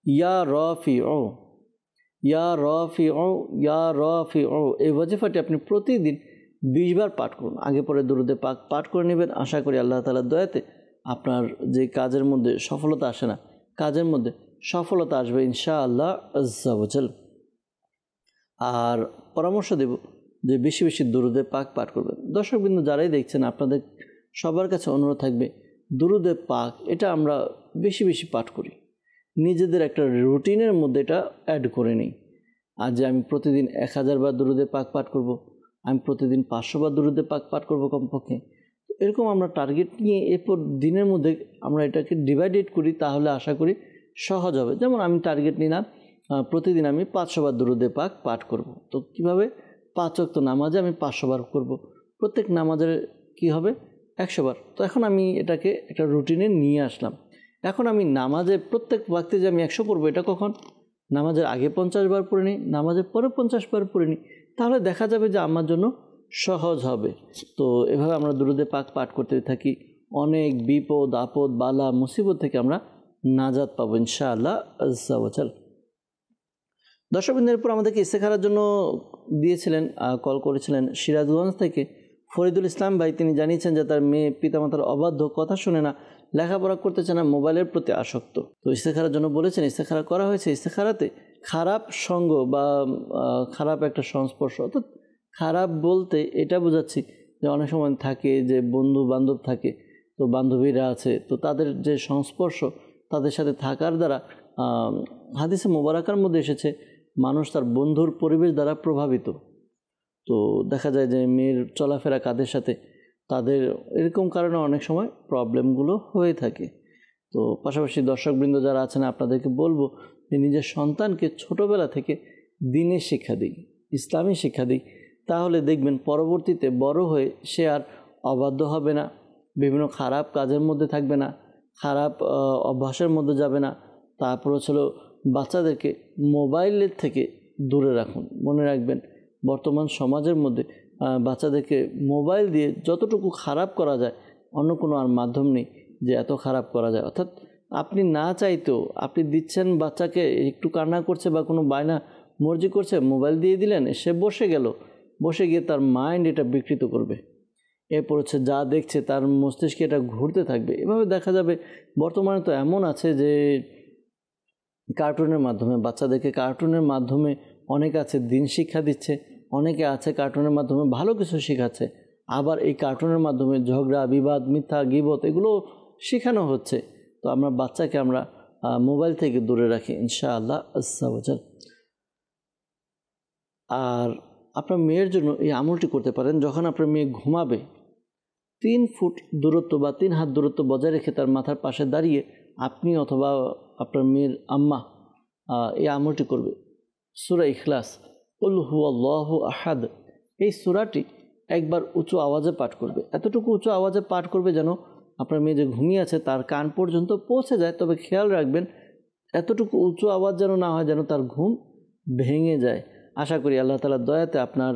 ইয়া রাফিউ ইয়া রাফিউ ইয়া রাফিউ এই ওয়াজিফাটি আপনি প্রতিদিন 20 বার পাঠ করুন। আগে পরে দুরূদে পাক পাঠ করে নেবেন। আশা করি আল্লাহ তাআলার দয়াতে আপনার যে কাজের মধ্যে সফলতা আসে না, কাজের মধ্যে সফলতা আসবে ইনশাআল্লাহ আজ্জা ওয়া জাল। আর পরামর্শ দেব যে বেশি বেশি দুরূদে পাক পাঠ করবেন। দর্শকবৃন্দ যারাই দেখছেন, আপনাদের সবার কাছে অনুরোধ থাকবে, দুরূদে পাক এটা আমরা বেশি বেশি পাঠ করি, নিজেদের একটা রুটিনের মধ্যে এটা অ্যাড করে নিই। আজ আমি প্রতিদিন 1000 বার দুরূদে পাক পাঠ করব, আমি প্রতিদিন 500 বার দুরূদে পাক পাঠ করব কমপক্ষে। এরকম আমরা টার্গেট নিয়ে এরপর দিনের মধ্যে আমরা এটাকে ডিভাইডেড করি, তাহলে আশা করি সহজ হবে। যেমন আমি টার্গেট নিলাম প্রতিদিন আমি 500 বার দুরুদে পাক পাঠ করব। তো কিভাবে? 5 ওয়াক্ত নামাজে আমি 500 বার করব, প্রত্যেক নামাজের কি হবে 100 বার। তো এখন আমি এটাকে একটা রুটিনে নিয়ে আসলাম। এখন আমি নামাজে প্রত্যেক ওয়াক্তে যে আমি 100 পড়বো, এটা কখন? নামাজের আগে 50 বার পড়ে নিই, নামাজের পরে 50 বার পড়ে নিই, তাহলে দেখা যাবে যে আমার জন্য সহজ হবে। তো এভাবে আমরা দুরুদে পাক পাঠ করতে থাকি, অনেক বিপদ আপদ বালা মুসিবত থেকে আমরা নাজাত পাবো ইনশাআল্লাহ আজ্জা ওয়া জাল। দর্শকবৃন্দের উপর আমাদেরকে ইস্তেখারার জন্য দিয়েছিলেন, কল করেছিলেন সিরাজগঞ্জ থেকে ফরিদুল ইসলাম ভাই। তিনি জানিয়েছেন যে তার মেয়ে পিতামাতার অবাধ্য, কথা শুনে না, লেখাপড়া করতে চায় না, মোবাইলের প্রতি আসক্ত। তো ইস্তেখারার জন্য বলেছেন, ইস্তেখারা করা হয়েছে। ইস্তেখারাতে খারাপ সঙ্গ বা খারাপ একটা সংস্পর্শ, অর্থাৎ খারাপ বলতে এটা বোঝাচ্ছি যে অনেক সময় থাকে যে বন্ধু বান্ধব থাকে, তো বান্ধবীরা আছে, তো তাদের যে সংস্পর্শ, তাদের সাথে থাকার দ্বারা হাদিসে মোবারকার মধ্যে এসেছে মানুষ তার বন্ধুর পরিবেশ দ্বারা প্রভাবিত। তো দেখা যায় যে মেয়ের চলাফেরা কাদের সাথে, তাদের এরকম কারণে অনেক সময় প্রবলেমগুলো হয়ে থাকে। তো পাশাপাশি দর্শকবৃন্দ যারা আছেন, আপনাদেরকে বলবো যে নিজের সন্তানকে ছোটোবেলা থেকে দ্বীনের শিক্ষা দিই, ইসলামী শিক্ষা দিই, তাহলে দেখবেন পরবর্তীতে বড় হয়ে সে আর অবাধ্য হবে না, বিভিন্ন খারাপ কাজের মধ্যে থাকবে না, খারাপ অভ্যাসের মধ্যে যাবে না। তারপর হচ্ছিল বাচ্চাদেরকে মোবাইলের থেকে দূরে রাখুন। মনে রাখবেন বর্তমান সমাজের মধ্যে বাচ্চাদেরকে মোবাইল দিয়ে যতটুকু খারাপ করা যায়, অন্য কোনো আর মাধ্যম নেই যে এত খারাপ করা যায়। অর্থাৎ আপনি না চাইতেও আপনি দিচ্ছেন, বাচ্চাকে একটু কান্না করছে বা কোনো বায়না মর্জি করছে, মোবাইল দিয়ে দিলেন, সে বসে গেল, বসে গিয়ে তার মাইন্ড এটা বিকৃত করবে। এরপর হচ্ছে যা দেখছে তার মস্তিষ্কে এটা ঘুরতে থাকবে। এভাবে দেখা যাবে বর্তমানে তো এমন আছে যে কার্টুনের মাধ্যমে বাচ্চাদেরকে, কার্টুনের মাধ্যমে অনেকে আছে দিন শিক্ষা দিচ্ছে, অনেকে আছে কার্টুনের মাধ্যমে ভালো কিছু শেখাচ্ছে, আবার এই কার্টুনের মাধ্যমে ঝগড়া বিবাদ মিথ্যা গীবত এগুলো শেখানো হচ্ছে। তো আমরা বাচ্চাকে আমরা মোবাইল থেকে দূরে রাখি ইনশাআল্লাহ আজ্জা ওয়া জাল। আর আপনার মেয়ের জন্য এই আমলটি করতে পারেন, যখন আপনার মেয়ে ঘুমাবে 3 ফুট দূরত্ব বা 3 হাত দূরত্ব বজায় রেখে তার মাথার পাশে দাঁড়িয়ে আপনি অথবা আপনার মেয়ের আম্মা এই আমলটি করবে। সূরা ইখলাস, কুল হুয়াল্লাহু আহাদ, এই সূরাটি একবার উঁচু আওয়াজে পাঠ করবে। এতটুকু উঁচু আওয়াজে পাঠ করবে যেন আপনার মেয়ে যে ঘুমিয়ে আছে তার কান পর্যন্ত পৌঁছে যায়। তবে খেয়াল রাখবেন এতটুকু উঁচু আওয়াজ যেন না হয় যেন তার ঘুম ভেঙে যায়। আশা করি আল্লাহ তাআলার দয়াতে আপনার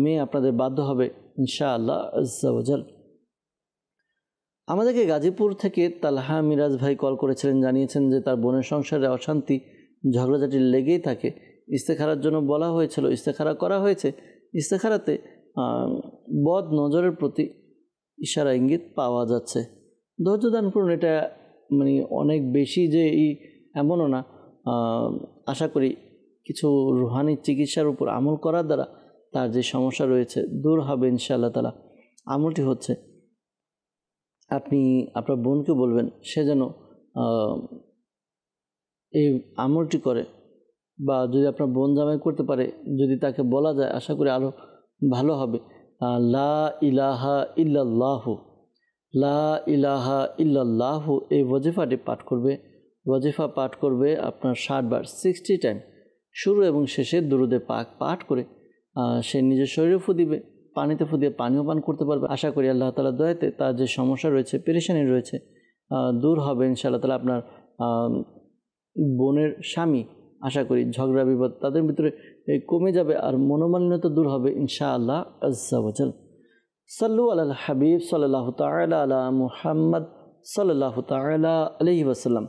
মেয়ে আপনাদের বাধ্য হবে ইনশাআল্লাহ আজ্জা ওয়া জাল। আমাদেরকে গাজীপুর থেকে তালহা মিরাজ ভাই কল করেছিলেন, জানিয়েছেন যে তার বোনের সংসারে অশান্তি ঝগড়াঝাটি লেগেই থাকে। ইস্তেখারার জন্য বলা হয়েছিল, ইস্তেখারা করা হয়েছে। ইস্তেখারাতে বদ নজরের প্রতি ইশারা ইঙ্গিত পাওয়া যাচ্ছে। ধৈর্য দান করুন, এটা মানে অনেক বেশি যে এমনও না। আশা করি কিছু রুহানি চিকিৎসার উপর আমল করার দ্বারা তার যে সমস্যা রয়েছে দূর হবে ইনশাআল্লাহ তাআলা। আমলটি হচ্ছে আপনি আপনার বোনকে বলবেন সে যেন এই আমলটি করে, বা যদি আপনার বোন জামাই করতে পারে, যদি তাকে বলা যায় আশা করি আরও ভালো হবে। লা ইলাহা ইল্লাল্লাহু, লা ইলাহা ইল্লাল্লাহু এই ওয়াজিফাটি পাঠ করবে। ওয়াজিফা পাঠ করবে আপনার 60 বার, 60 টাইম, শুরু এবং শেষে দুরুদে পাক পাঠ করে সে নিজের শরীরে ফু দিবে, পানিতে ফু দিয়ে পানীয় পান করতে পারবে। আশা করি আল্লাহ তাআলার দয়াতে তার যে সমস্যা রয়েছে, পেরেশানি রয়েছে, দূর হবে ইনশাআল্লাহ তাআলা। আপনার বোনের স্বামী আশা করি ঝগড়া বিবাদ তাদের ভিতরে কমে যাবে আর মনোমালিন্যতা দূর হবে ইনশাআল্লাহ আজ্জা ওয়া জাল। সাল্লু আলাল হাবিব সাল্লাল্লাহু তাআলা আলা মুহাম্মদ সাল্লাল্লাহু তাআলা আলাইহি ওয়াসাল্লাম।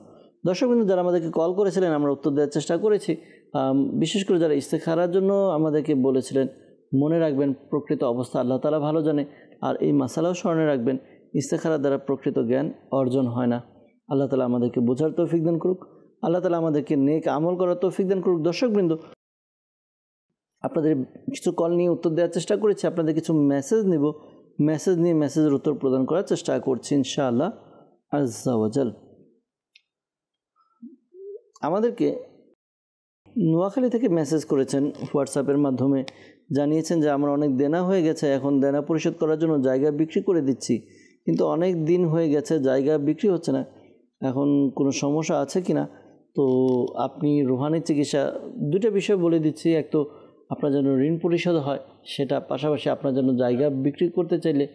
দর্শকবৃন্দ যারা আমাদেরকে কল করেছিলেন আমরা উত্তর দেওয়ার চেষ্টা করেছি। বিশেষ করে যারা ইস্তেখারার জন্য আমাদেরকে বলেছিলেন, মনে রাখবেন প্রকৃত অবস্থা আল্লাহ তাআলা ভালো জানে। আর এই মাসালাও স্মরণে রাখবেন, ইস্তেখারা দ্বারা প্রকৃত জ্ঞান অর্জন হয় না। আল্লাহ তাআলা আমাদেরকে বোঝার তৌফিক দান করুক, আল্লাহ তাআলা আমাদেরকে নেক আমল করার তৌফিক দান করুক। দর্শকবৃন্দ আপনাদের কিছু কল নিয়ে উত্তর দেওয়ার চেষ্টা করেছি, আপনাদের কিছু মেসেজ নেব, মেসেজ নিয়ে মেসেজের উত্তর প্রদান করার চেষ্টা করছি ইনশাআল্লাহ আজ্জা ওয়া জাল। আমাদেরকে নোয়াখালী থেকে মেসেজ করেছেন হোয়াটসঅ্যাপের মাধ্যমে, জানিয়েছেন যে আমার অনেক দেনা হয়ে গেছে, এখন দেনা পরিশোধ করার জন্য জায়গা বিক্রি করে দিচ্ছি, কিন্তু অনেক দিন হয়ে গেছে জায়গা বিক্রি হচ্ছে না, এখন কোনো সমস্যা আছে কি না। তো আপনি রুহানি চিকিৎসা দুটো বিষয় বলে দিচ্ছি, এক তো আপনার যেন ঋণ পরিশোধ হয় সেটা, পাশাপাশি আপনার জন্য জায়গা বিক্রি করতে চাইলে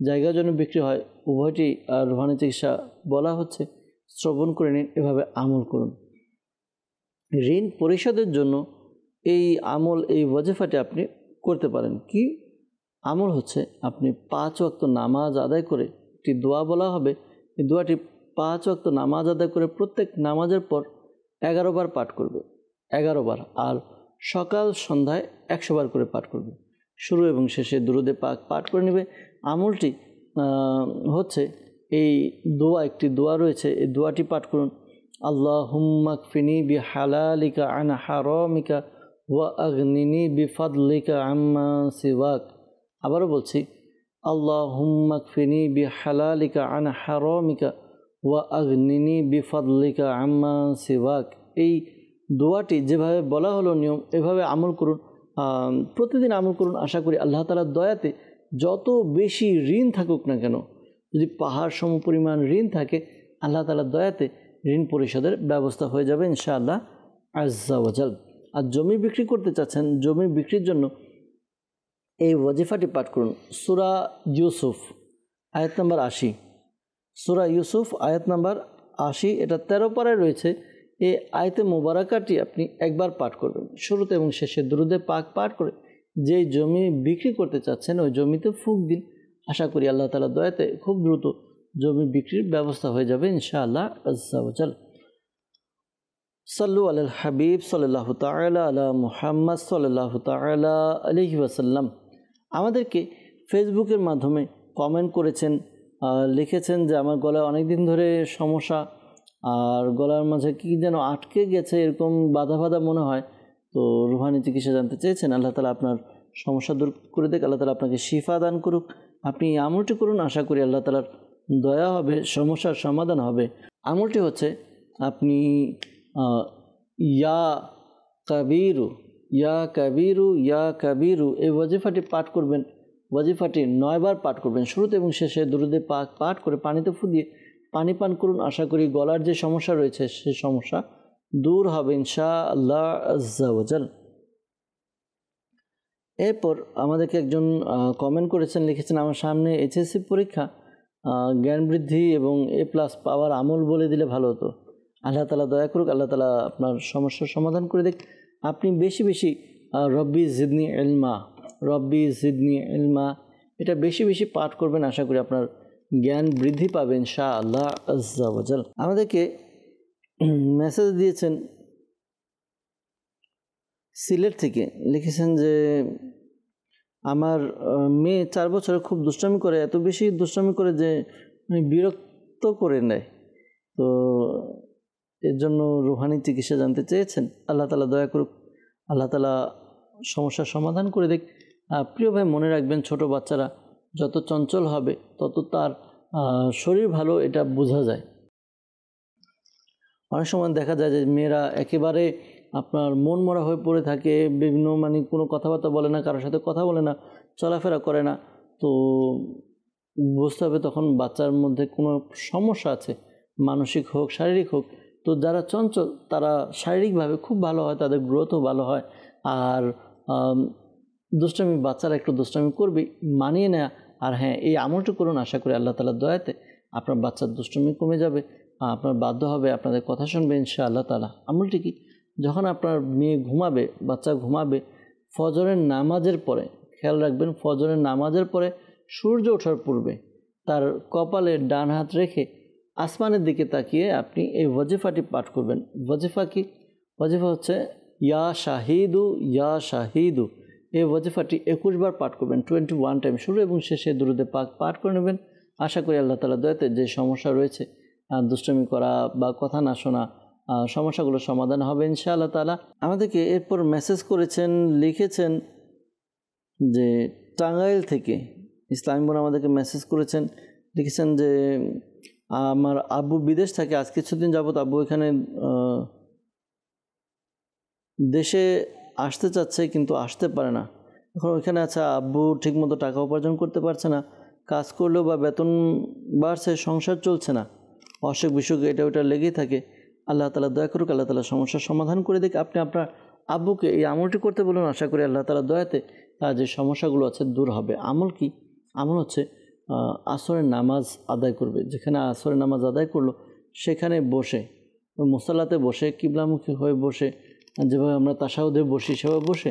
জায়গা যেন বিক্রি হয়, উভয়টি রুহানি চিকিৎসা বলা হচ্ছে। শ্রবণ করে নিন, এভাবে আমল করুন। ঋণ পরিশোধের জন্য এই আমল, এই ওয়াজিফাটি আপনি করতে পারেন। কি আমল হচ্ছে, আপনি 5 ওয়াক্ত নামাজ আদায় করে একটি দোয়া বলা হবে, এই দোয়াটি 5 ওয়াক্ত নামাজ আদায় করে প্রত্যেক নামাজের পর 11 বার পাঠ করবে, 11 বার, আর সকাল সন্ধ্যায় 100 বার করে পাঠ করবে। শুরু এবং শেষে দুরুদে পাক পাঠ করে নেবে। আমলটি হচ্ছে এই দোয়া, একটি দোয়া রয়েছে, এই দোয়াটি পাঠ করুন। আল্লাহুম্মা কফিনি বিহালালিকা আন হারামিকা ওয়া আগনিনি বিফাদলিকা আম্মা সিওয়াক। আবারও বলছি, আল্লাহুম্মা কফিনি বিহালালিকা আন হারামিকা ওয়া আগনিনি বিফাদলিকা আম্মা সিওয়াক। এই দোয়াটি যেভাবে বলা হলো নিয়ম, এভাবে আমল করুন, প্রতিদিন আমল করুন। আশা করি আল্লাহ তাআলার দয়াতে যত বেশি ঋণ থাকুক না কেন, যদি পাহাড় সম পরিমাণ ঋণ থাকে, আল্লাহ তাআলার দয়াতে ঋণ পরিশোধের ব্যবস্থা হয়ে যাবে ইনশাআল্লাহ আজ্জা ওয়াজাল। আর জমি বিক্রি করতে চাচ্ছেন, জমি বিক্রির জন্য এই ওয়াজিফাটি পাঠ করুন। সূরা ইউসুফ আয়াত নাম্বার 80, সূরা ইউসুফ আয়াত নাম্বার 80, এটা 13 পারায় রয়েছে। এই আয়াতে মোবারকাটি আপনি একবার পাঠ করবেন, শুরুতে এবং শেষে দুরুদে পাক পাঠ করে যেই জমি বিক্রি করতে চাচ্ছেন ওই জমিতে ফুঁক দিন। আশা করি আল্লাহ তাআলার দয়াতে খুব দ্রুত জমি বিক্রির ব্যবস্থা হয়ে যাবে ইনশাআল্লাহ আজ্জা ওয়াজাল। সাল্লু আলাল হাবিব সাল্লাল্লাহু তাআলা আলা মুহাম্মদ সাল্লাল্লাহু তাআলা আলাইহি ওয়াসাল্লাম। আমাদেরকে ফেসবুকের মাধ্যমে কমেন্ট করেছেন, লিখেছেন যে আমার গলায় অনেক দিন ধরে সমস্যা, আর গলার মাঝে কী যেন আটকে গেছে, এরকম বাধা বাধা মনে হয়। তো রুহানি চিকিৎসা জানতে চেয়েছেন। আল্লাহ তাআলা আপনার সমস্যা দূর করে দেখ, আল্লাহ তাআলা আপনাকে শিফা দান করুক। আপনি এই আমলটি করুন, আশা করি আল্লাহ তাআলার দয়া হবে, সমস্যার সমাধান হবে। আমলটি হচ্ছে, আপনি ইয়া কাবিরু ইয়া কাবিরু ইয়া কাবিরু এই ওয়াজিফাটি পাঠ করবেন। ওয়াজিফাটি 9 বার পাঠ করবেন, শুরুতে এবং শেষে দুরুদে পাক পাঠ করে পানিতে ফু দিয়ে পানি পান করুন। আশা করি গলার যে সমস্যা রয়েছে সেই সমস্যা দূর হবে ইনশাআল্লাহ আজ্জা ওয়াজাল। এরপর আমাদেরকে একজন কমেন্ট করেছেন, লিখেছেন আমার সামনে এইচএসসি পরীক্ষা, জ্ঞান বৃদ্ধি এবং A+ পাওয়ার আমল বলে দিলে ভালো হতো। আল্লাহ তাআলা দয়া করুক, আল্লাহ তাআলা আপনার সমস্যার সমাধান করে দেখ। আপনি বেশি বেশি রব্বি জিদনি ইলমা, রব্বি জিদনি ইলমা, এটা বেশি বেশি পাঠ করবেন। আশা করি আপনার জ্ঞান বৃদ্ধি পাবেন ইনশাআল্লাহ আজ্জা ওয়াজাল। আমাদেরকে মেসেজ দিয়েছেন সিলেট থেকে, লিখেছেন যে আমার মেয়ে 4 বছরে খুব দুষ্টামি করে, এত বেশি দুষ্টামি করে যে বিরক্ত করে নেয়। তো এর জন্য রুহানি চিকিৎসা জানতে চেয়েছেন। আল্লাহ তাআলা দয়া করুক, আল্লাহ তাআলা সমস্যার সমাধান করে দেখ। প্রিয় ভাই, মনে রাখবেন, ছোট বাচ্চারা যত চঞ্চল হবে তত তার শরীর ভালো, এটা বোঝা যায়। অনেক সময় দেখা যায় যে মেয়েরা একেবারে আপনার মন মরা হয়ে পড়ে থাকে, বিভিন্ন কোনো কথাবার্তা বলে না, কারোর সাথে কথা বলে না, চলাফেরা করে না। তো বুঝতে হবে তখন বাচ্চার মধ্যে কোনো সমস্যা আছে, মানসিক হোক শারীরিক হোক। তো যারা চঞ্চল তারা শারীরিকভাবে খুব ভালো হয়, তাদের গ্রোথও ভালো হয়। আর দুষ্টামি, বাচ্চারা একটু দুষ্টামি করবে, মানিয়ে নেয়া। আর হ্যাঁ, এই আমলটি করুন, আশা করি আল্লাহ তাআলার দয়াতে আপনার বাচ্চার দুষ্টামি কমে যাবে, আপনার বাধ্য হবে, আপনাদের কথা শুনবে ইনশাআল্লাহ তাআলা। আমলটি কি, যখন আপনার মেয়ে ঘুমাবে, বাচ্চা ঘুমাবে, ফজরের নামাজের পরে, খেয়াল রাখবেন, ফজরের নামাজের পরে সূর্য ওঠার পূর্বে তার কপালে ডান হাত রেখে আসমানের দিকে তাকিয়ে আপনি এই ওয়াজিফাটি পাঠ করবেন। ওয়াজিফা কি? ওয়াজিফা হচ্ছে ইয়া শাহিদু ইয়া শাহিদু। এই ওয়াজিফাটি 21 বার পাঠ করবেন, 21 টাইম, শুরু এবং শেষে দুরুদে পাক পাঠ করে নেবেন। আশা করি আল্লাহ তাআলা দয়াতে যে সমস্যা রয়েছে, দুষ্টমি করা বা কথা না শোনা, সমস্যাগুলো সমাধান হবে ইনশাআল্লাহ তাআলা। আমাদেরকে এরপর মেসেজ করেছেন, লিখেছেন যে টাঙ্গাইল থেকে ইসলামী বোন আমাদেরকে মেসেজ করেছেন, লিখেছেন যে আমার আব্বু বিদেশ থাকে, আজ কিছুদিন যাবত আব্বু এখানে দেশে আসতে চাচ্ছে কিন্তু আসতে পারে না। এখন ওইখানে আছে, আব্বু ঠিকমতো টাকা উপার্জন করতে পারছে না, কাজ করলেও বা বেতন বাড়ছে, সংসার চলছে না, অসুখ বিসুখ এটা ওটা লেগেই থাকে। আল্লাহ তাআলা দয়া করুক, আল্লাহ তাআলা সমস্যার সমাধান করে দিক। আপনি আপনার আব্বুকে এই আমলটি করতে বলুন, আশা করি আল্লাহ তাআলা দয়াতে তার যে সমস্যাগুলো আছে দূর হবে। আমল কি? আমল হচ্ছে আসরের নামাজ আদায় করবে। যেখানে আসরের নামাজ আদায় করলো সেখানে বসে, মুসাল্লাতে বসে, কিবলামুখী হয়ে বসে, যেভাবে আমরা তাশাহুদে বসি সেভাবে বসে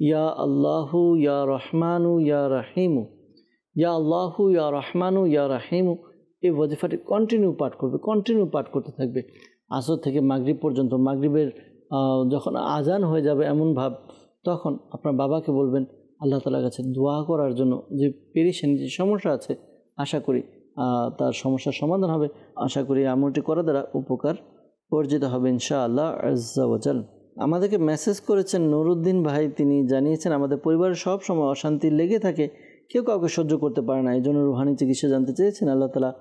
ইয়া আল্লাহু ইয়া রহমানু ইয়া রাহিমু, ইয়া আল্লাহু ইয়া রহমানু ইয়া রাহিমু, এই ওয়াজিফাটি কন্টিনিউ পাঠ করতে থাকবে আসর থেকে মাগরিব পর্যন্ত। মাগরিবের যখন আজান হয়ে যাবে এমন ভাব, তখন আপনার বাবাকে বলবেন আল্লাহ তাআলার কাছে দোয়া করার জন্য। যে পেরেশানি, যে সমস্যা আছে, আশা করি তার সমস্যার সমাধান হবে। আশা করি আমলটি করা দ্বারা উপকার অর্জিত হবে ইনশাআল্লাহ আজ্জা ওয়া জাল। আমাদেরকে মেসেজ করেছেন নুরুদ্দিন ভাই, তিনি জানিয়েছেন আমাদের পরিবারে সব সময় অশান্তি লেগে থাকে, কেউ কাউকে সহ্য করতে পারে না, এই জন্য রুহানি চিকিৎসা জানতে চেয়েছেন। আল্লাহ তাআলা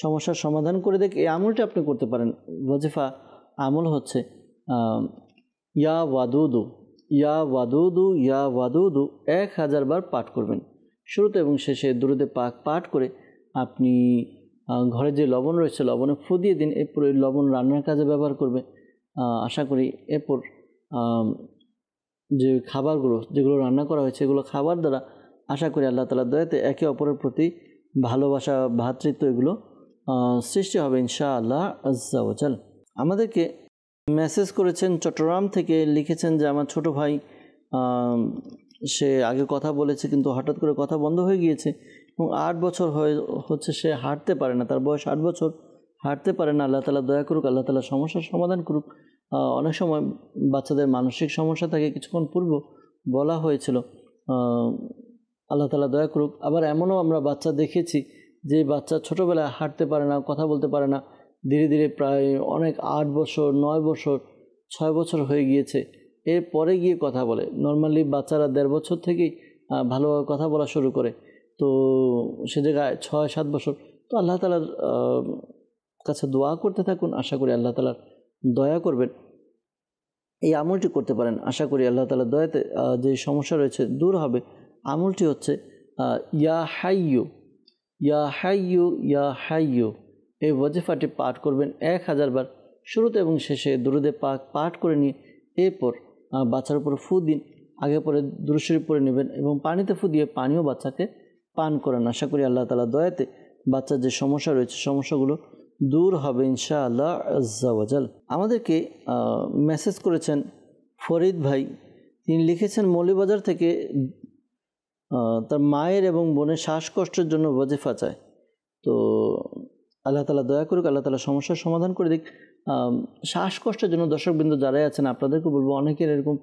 সমস্যার সমাধান করে দেখ। এই আমলটি আপনি করতে পারেন। ওয়াজিফা আমল হচ্ছে ইয়া ওয়াদুদু ইয়া ওয়াদুদু ইয়া ওয়াদুদু 1000 বার পাঠ করবেন। শুরুতে এবং শেষে দুরুদে পাক পাঠ করে আপনি ঘরে যে লবণ রয়েছে লবণে ফু দিয়ে দিন। এরপর ওই লবণ রান্নার কাজে ব্যবহার করবে। আশা করি এরপর যে খাবারগুলো যেগুলো রান্না করা হয়েছে এগুলো খাবার দ্বারা আশা করি আল্লাহ তাআলার দয়াতে একে অপরের প্রতি ভালোবাসা, ভ্রাতৃত্ব এগুলো সৃষ্টি হবে ইনশাআল্লাহ আজ্জা ওয়া জাল। আমাদেরকে মেসেজ করেছেন চট্টগ্রাম থেকে, লিখেছেন যে আমার ছোট ভাই সে আগে কথা বলেছে কিন্তু হঠাৎ করে কথা বন্ধ হয়ে গিয়েছে এবং 8 বছর হচ্ছে সে হাঁটতে পারে না। তার বয়স 8 বছর, হাঁটতে পারে না। আল্লাহ তাআলা দয়া করুক, আল্লাহ তাআলা সমস্যার সমাধান করুক। অনেক সময় বাচ্চাদের মানসিক সমস্যা থাকে, কিছুক্ষণ পূর্ব বলা হয়েছিল, আল্লাহ তাআলা দয়া করুক। আবার এমনও আমরা বাচ্চা দেখেছি যে বাচ্চা ছোটোবেলায় হাঁটতে পারে না, কথা বলতে পারে না, ধীরে ধীরে প্রায় অনেক 8 বছর, 9 বছর, 6 বছর হয়ে গিয়েছে, এরপরে গিয়ে কথা বলে। নর্মালি বাচ্চারা 1.5 বছর থেকেই ভালোভাবে কথা বলা শুরু করে, তো সে জায়গায় 6-7 বছর। তো আল্লাহ তাআলার কাছে দোয়া করতে থাকুন, আশা করি আল্লাহ তাআলার দয়া করবেন। এই আমলটি করতে পারেন, আশা করি আল্লাহ তাআলার দয়াতে যে সমস্যা রয়েছে দূর হবে। আমলটি হচ্ছে ইয়া হাইয়ু ইয়া হাইয়ু ইয়া হাইয়ু, এই ওয়াজিফাটি পাঠ করবেন 1000 বার। শুরুতে এবং শেষে দুরুদে পাক পাঠ করে নিয়ে এরপর বাচ্চার উপর ফু দিন। আগে পরে দুরূদ শরীফ পড়ে নেবেন এবং পানিতে ফু দিয়ে পানিও বাচ্চাকে পান করেন। আশা করি আল্লাহ তাআলার দয়াতে বাচ্চার যে সমস্যা রয়েছে সমস্যাগুলো দূর হবে ইনশাআল্লাহ আজ্জা ওয়া জাল। আমাদেরকে মেসেজ করেছেন ফরিদ ভাই, তিনি লিখেছেন মৌলভীবাজার থেকে তার মায়ের এবং বোনের শ্বাসকষ্টের জন্য ওয়াজিফা চায়। তো আল্লাহ তাআলা দয়া করুক, আল্লাহ তাআলা সমস্যার সমাধান করে দিক। শ্বাসকষ্টের জন্য দর্শকবৃন্দ যারাই আছেন আপনাদেরকে বলবো, অনেকের এরকম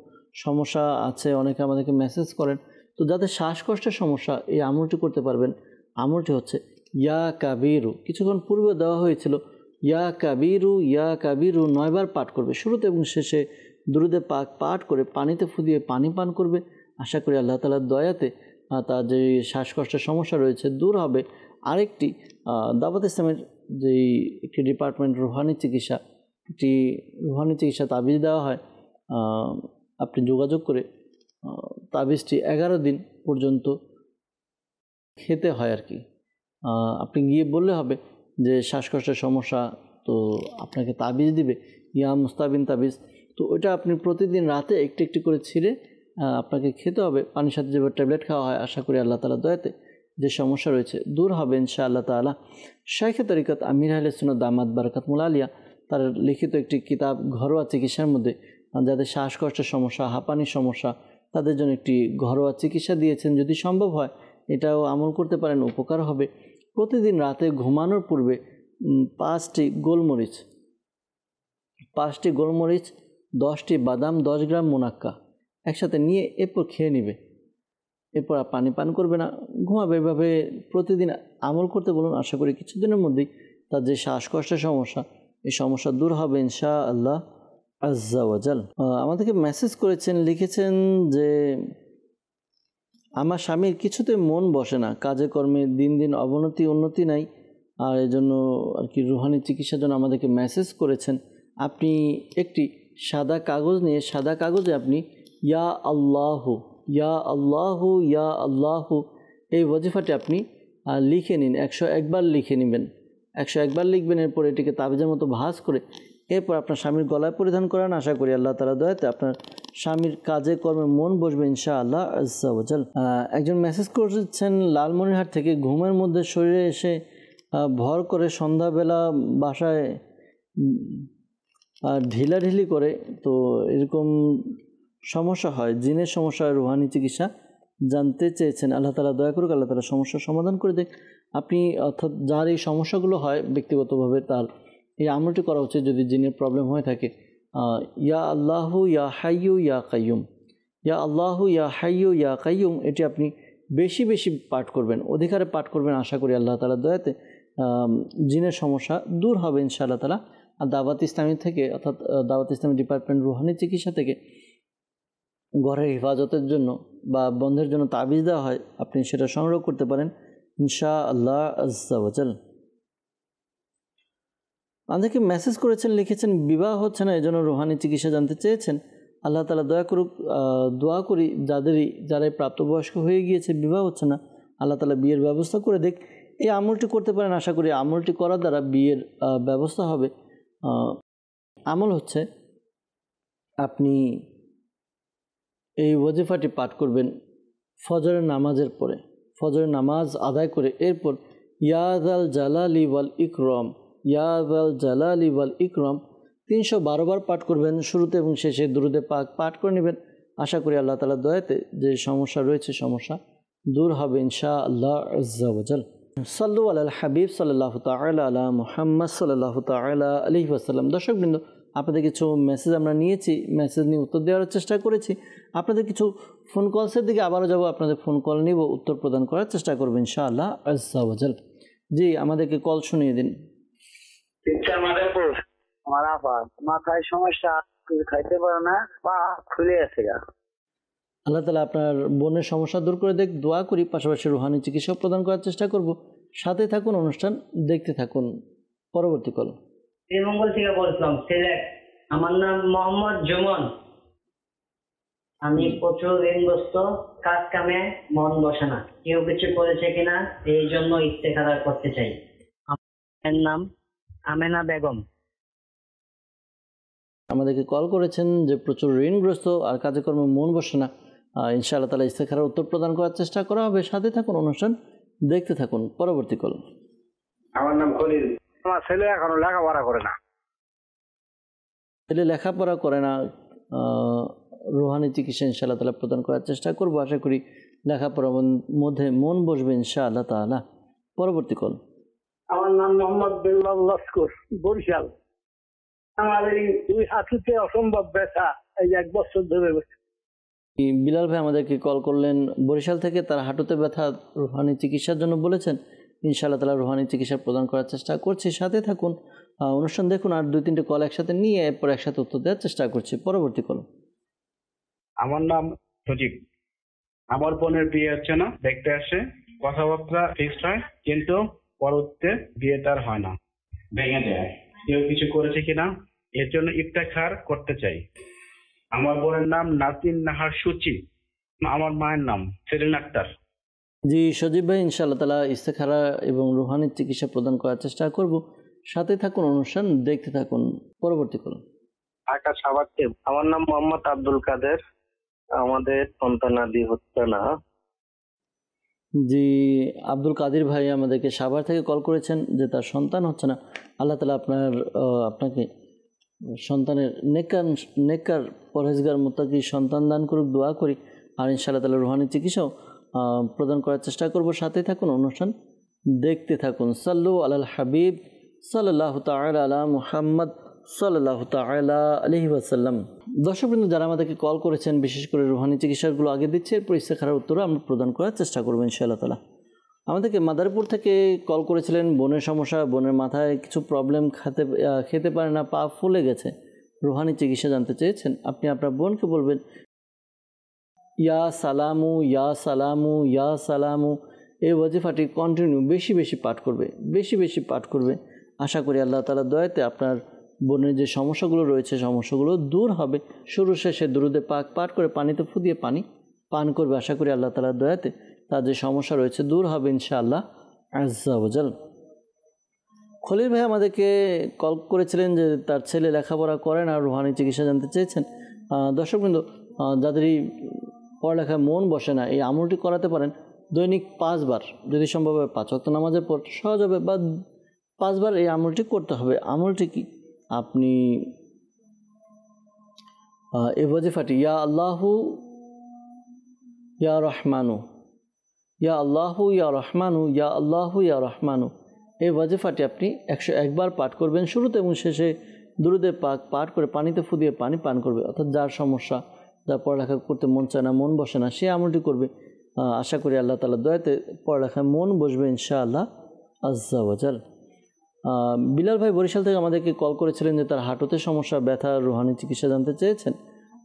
সমস্যা আছে, অনেকে আমাদেরকে মেসেজ করেন। তো যাদের শ্বাসকষ্টের সমস্যা এই আমলটি করতে পারবেন। আমলটি হচ্ছে ইয়া কাবিরু, কিছুক্ষণ পূর্বে দেওয়া হয়েছিল, ইয়া কাবিরু ইয়া কাবিরু 9 বার পাঠ করবে। শুরুতে এবং শেষে দুরুদে পাক পাঠ করে পানিতে ফু দিয়ে পানি পান করবে। আশা করি আল্লাহ তাআলার দয়াতে তার যে শ্বাসকষ্টের সমস্যা রয়েছে দূর হবে। আরেকটি দাওয়াত ইসলামের যেই একটি ডিপার্টমেন্ট রুহানি চিকিৎসা, একটি রুহানি চিকিৎসা তাবিজ দেওয়া হয়। আপনি যোগাযোগ করে তাবিজটি 11 দিন পর্যন্ত খেতে হয় আর কি। আপনি গিয়ে বললে হবে যে শ্বাসকষ্টের সমস্যা, তো আপনাকে তাবিজ দিবে ইয়া মুস্তাবিন তাবিজ। তো ওইটা আপনি প্রতিদিন রাতে একটু একটু করে ছিঁড়ে আপনাকে খেতে হবে, পানির সাথে যেভাবে ট্যাবলেট খাওয়া হয়। আশা করি আল্লাহ তাআলার দয়াতে যে সমস্যা রয়েছে দূর হবে ইনশাআল্লাহ তাআলা। শাইখে তরিকত আমির আহলে সুন্নাত দামাত বারাকাতুল আলিয়া তার লিখিত একটি কিতাব ঘরোয়া চিকিৎসার মধ্যে যাদের শ্বাসকষ্টের সমস্যা, হাঁপানির সমস্যা, তাদের জন্য একটি ঘরোয়া চিকিৎসা দিয়েছেন। যদি সম্ভব হয় এটাও আমল করতে পারেন, উপকার হবে। প্রতিদিন রাতে ঘুমানোর পূর্বে 5টি গোলমরিচ, 10টি বাদাম, 10 গ্রাম মুনাক্কা একসাথে নিয়ে এরপর খেয়ে নেবে। এরপর আর পানি পান করবে না, ঘুমাবে। এভাবে প্রতিদিন আমল করতে বলুন। আশা করি কিছুদিনের মধ্যেই তার যে শ্বাসকষ্টের সমস্যা এই সমস্যা দূর হবে ইনশাআল্লাহ আজ্জা ওয়া জাল। আমাদেরকে মেসেজ করেছেন, লিখেছেন যে আমার স্বামীর কিছুতে মন বসে না, কাজে কর্মে দিন দিন উন্নতি নাই, আর এজন্য আর কি রুহানি চিকিৎসার জন্য আমাদেরকে মেসেজ করেছেন। আপনি একটি সাদা কাগজ নিয়ে সাদা কাগজে আপনি ইয়া আল্লাহু ইয়া আল্লাহু ইয়া আল্লাহু এই ওয়াজিফাটি আপনি লিখে নিন। 101 বার লিখে নেবেন, 101 বার লিখবেন। এরপর এটিকে তাবিজের মতো ভাঁজ করে এরপর আপনার স্বামীর গলায় পরিধান করান। আশা করি আল্লাহ তাআলা দয়াতে আপনার স্বামীর কাজে কর্মে মন বসবে ইনশাআল্লাহ আজ্জা ওয়া জাল। একজন মেসেজ করেছেন লালমনিরহাট থেকে, ঘুমের মধ্যে শরীরে এসে ভর করে সন্ধ্যাবেলা বাসায় ঢিলাঢিলি করে, তো এরকম সমস্যা হয়, জিনের সমস্যা হয়, রুহানি চিকিৎসা জানতে চেয়েছেন। আল্লাহ তাআলা দয়া করুক, আল্লাহ তাআলা সমস্যার সমাধান করে দেখ। আপনি অর্থাৎ যার এই সমস্যাগুলো হয় ব্যক্তিগতভাবে তার এই আমলটি করা উচিত যদি জিনের প্রবলেম হয়ে থাকে। ইয়া আল্লাহু ইয়া হাইয়ু ইয়া কাইয়ুম, ইয়া আল্লাহু ইয়া হাইয়ু ইয়া কাইয়ুম, এটি আপনি বেশি বেশি পাঠ করবেন, অধিকারে পাঠ করবেন। আশা করি আল্লাহ তাআলা দয়াতে জিনের সমস্যা দূর হবে ইনশাআল্লাহ তাআলা। আর দাওয়াত ইসলামী থেকে অর্থাৎ দাওয়াত ইসলামী ডিপার্টমেন্ট রুহানি চিকিৎসা থেকে ঘরের হেফাজতের জন্য বা বন্ধের জন্য তাবিজ দেওয়া হয়, আপনি সেটা সংগ্রহ করতে পারেন ইনশাআল্লাহ আজ্জা ওয়া জাল। আমাদেরকে মেসেজ করেছেন, লিখেছেন বিবাহ হচ্ছে না, এজন্য রুহানি চিকিৎসা জানতে চেয়েছেন। আল্লাহ তাআলা দয়া করুক, দোয়া করি যারাই প্রাপ্তবয়স্ক হয়ে গিয়েছে বিবাহ হচ্ছে না, আল্লাহ তাআলা বিয়ের ব্যবস্থা করে দেখ। এই আমলটি করতে পারেন, আশা করি আমলটি করার দ্বারা বিয়ের ব্যবস্থা হবে। আমল হচ্ছে আপনি এই ওয়াজিফাটি পাঠ করবেন ফজরের নামাজের পরে, ফজরের নামাজ আদায় করে এরপর ইয়া যাল জালালি ওয়াল ইকরাম, ইয়া যাল জালালি ওয়াল ইকরাম 312 বার পাঠ করবেন। শুরুতে এবং শেষে দুরুদে পাক পাঠ করে নেবেন। আশা করি আল্লাহ তাআলার দয়াতে যে সমস্যা রয়েছে সমস্যা দূর হবে ইনশাআল্লাহ আজ্জা ওয়া জাল। সাল্লু আলাল হাবিব সাল্লাল্লাহু তাআলা আলা মুহাম্মদ সাল্লাল্লাহু তাআলা আলাইহি ওয়াসাল্লাম। দর্শকবৃন্দ, আপনাদের কিছু মেসেজ আমরা নিয়েছি, মেসেজ নিয়ে উত্তর দেওয়ার চেষ্টা করেছি। আপনাদের কিছু ফোন কলসের দিকে আবারও যাব, আপনাদের ফোন কল নিব, উত্তর প্রদান করার চেষ্টা করব ইনশাআল্লাহ আজ্জা ওয়া জাল। জি, আমাদেরকে কল শুনিয়ে দিন। আমার আপা মাথায় সমস্যা, খাইতে পারে না, পা খুলে আছে। আল্লাহ তাআলা আপনার বোনের সমস্যা দূর করে দেখ, দোয়া করি। পাশাপাশি রুহানি চিকিৎসা প্রদান করার চেষ্টা করব। সাথে থাকুন, অনুষ্ঠান দেখতে থাকুন। পরবর্তী কল। শ্রীমঙ্গল থেকে বলছিলাম, সিলেট। আমার নাম মোহাম্মদ জুমন। আমি প্রচুর ঋণগ্রস্ত, কাজ কামে মন বসে না, কেউ কিছু করেছে কিনা এই জন্য ইস্তেখারা করতে চাই। আমার নাম আমেনা বেগম। আমাদেরকে কল করেছেন যে প্রচুর ঋণগ্রস্ত আর কাজে কর্মে মন বসে না। ইনশাআল্লাহ তাআলা ইস্তেখারার উত্তর প্রদান করার চেষ্টা করা হবে। সাথে থাকুন, অনুষ্ঠান দেখতে থাকুন। পরবর্তী কল। আমার নাম খলিল। আমার ছেলে এখনো লেখাপড়া করে না। ছেলে লেখাপড়া করে না, রুহানি চিকিৎসা ইনশাআল্লাহ তাআলা প্রদান করার চেষ্টা করব। আশা করি লেখাপড়ার মধ্যে মন বসবে ইনশাআল্লাহ তাআলা। পরবর্তী কল। আমার নাম মোহাম্মদ বিল্লাল লস্কর, বরিশাল। আমার এই 2 হাঁটুতে অসম্ভব ব্যথা, এই 1 বছর ধরে। বিলাল ভাই আমাদেরকে কল করলেন বরিশাল থেকে, তার হাঁটুতে ব্যথা, রুহানি চিকিৎসার জন্য বলেছেন। ইনশাআল্লাহ তাআলা রুহানি চিকিৎসা প্রদান করার চেষ্টা করছি। সাথে থাকুন, অনুষ্ঠান দেখুন। আর 2-3টে কল একসাথে নিয়ে এরপর একসাথে উত্তর দেওয়ার চেষ্টা করছি। পরবর্তী কল। আমার নাম সজীব। আমার বোনের বিয়ে হচ্ছে না, দেখতে আসে, কথাবার্তা ফিক্সড হয়, কিন্তু পরবর্তীতে বিয়েটা আর হয় না, ভেঙে যায়। কেউ কিছু করেছে কিনা এর জন্য ইফতেখার করতে চাই। আমার বোনের নাম নাসিন নাহার সূচি, আমার মায়ের নাম সেলিন আক্তার। জি সজীব ভাই, ইনশাআল্লাহ তাআলা ইস্তেখারা এবং রুহানি চিকিৎসা প্রদান করার চেষ্টা করব। সাথে থাকুন, অনুষ্ঠান দেখতে থাকুন। পরবর্তী কল। ঢাকা সাভার থেকে। আমার নাম মোহাম্মদ আব্দুল কাদের। আমাদের সন্তানাদি হচ্ছে না। জি আব্দুল কাদের ভাই আমাদেরকে সাভার থেকে কল করেছেন যে তার সন্তান হচ্ছে না। আল্লাহ তাআলা আপনাকে সন্তানের নেককার পরহেজগার মুত্তাকি সন্তান দান করুক, দোয়া করি। আর ইনশাআল্লাহ তাআলা রুহানি চিকিৎসাও প্রদান করার চেষ্টা করব। সাথে থাকুন, অনুষ্ঠান দেখতে থাকুন। সাল্লু আলাল হাবিব সাল্লাল্লাহু তাআলা আলা মুহাম্মদ সাল্লাল্লাহু তাআলা আলাইহি ওয়াসাল্লাম। দর্শকবৃন্দ, যারা আমাদেরকে কল করেছেন, বিশেষ করে রুহানি চিকিৎসাগুলো আগে দিচ্ছে, এরপর ইস্তেখারার উত্তরও আমরা প্রদান করার চেষ্টা করবো ইনশাআল্লাহ তাআলা। আমাদেরকে মাদারীপুর থেকে কল করেছিলেন, বোনের সমস্যা, বোনের মাথায় কিছু প্রবলেম, খেতে পারে না, পা ফুলে গেছে, রুহানি চিকিৎসা জানতে চেয়েছেন। আপনি আপনার বোনকে বলবেন ইয়া সালামু ইয়া সালামু ইয়া সালামু, এই ওয়াজিফাটি কন্টিনিউ বেশি বেশি পাঠ করবে, বেশি বেশি পাঠ করবে। আশা করি আল্লাহ তাআলার দয়াতে আপনার বোনের যে সমস্যাগুলো রয়েছে সমস্যাগুলো দূর হবে। শুরু শেষে দুরুদে পাক পাঠ করে পানিতে ফুদিয়ে পানি পান করবে। আশা করি আল্লাহ তাআলার দয়াতে তার যে সমস্যা রয়েছে দূর হবে ইনশাআল্লাহ আজ্জা ওয়া জাল। খলিল ভাই আমাদেরকে কল করেছিলেন যে তার ছেলে লেখাপড়া করেন আর রুহানি চিকিৎসা জানতে চেয়েছেন। দর্শকবৃন্দ, যাদেরই পড়ালেখায় মন বসে না, এই আমলটি করাতে পারেন দৈনিক 5 বার, যদি সম্ভব হয় 5 ওয়াক্ত নামাজের পর সহজ হবে, বা 5 বার এই আমলটি করতে হবে। আমলটি কি? আপনি এই ওয়াজিফাটি ইয়া আল্লাহু ইয়া রহমানু, ইয়া আল্লাহু ইয়া রহমানু, ইয়া আল্লাহু ইয়া রহমানু, এই ওয়াজিফাটি আপনি 101 বার পাঠ করবেন। শুরুতে এবং শেষে দুরুদে পাক পাঠ করে পানিতে ফুদিয়ে পানি পান করবে। অর্থাৎ যার সমস্যা, যার পড়ালেখা করতে মন চায় না, মন বসে না, সে আমলটি করবে। আশা করি আল্লাহ তাআলার দয়াতে পড়ালেখায় মন বসবে ইনশাআল্লাহ আজ্জা ওয়াজাল। বিলাল ভাই বরিশাল থেকে আমাদেরকে কল করেছিলেন যে তার হাঁটুতে সমস্যা, ব্যথা, রুহানি চিকিৎসা জানতে চেয়েছেন।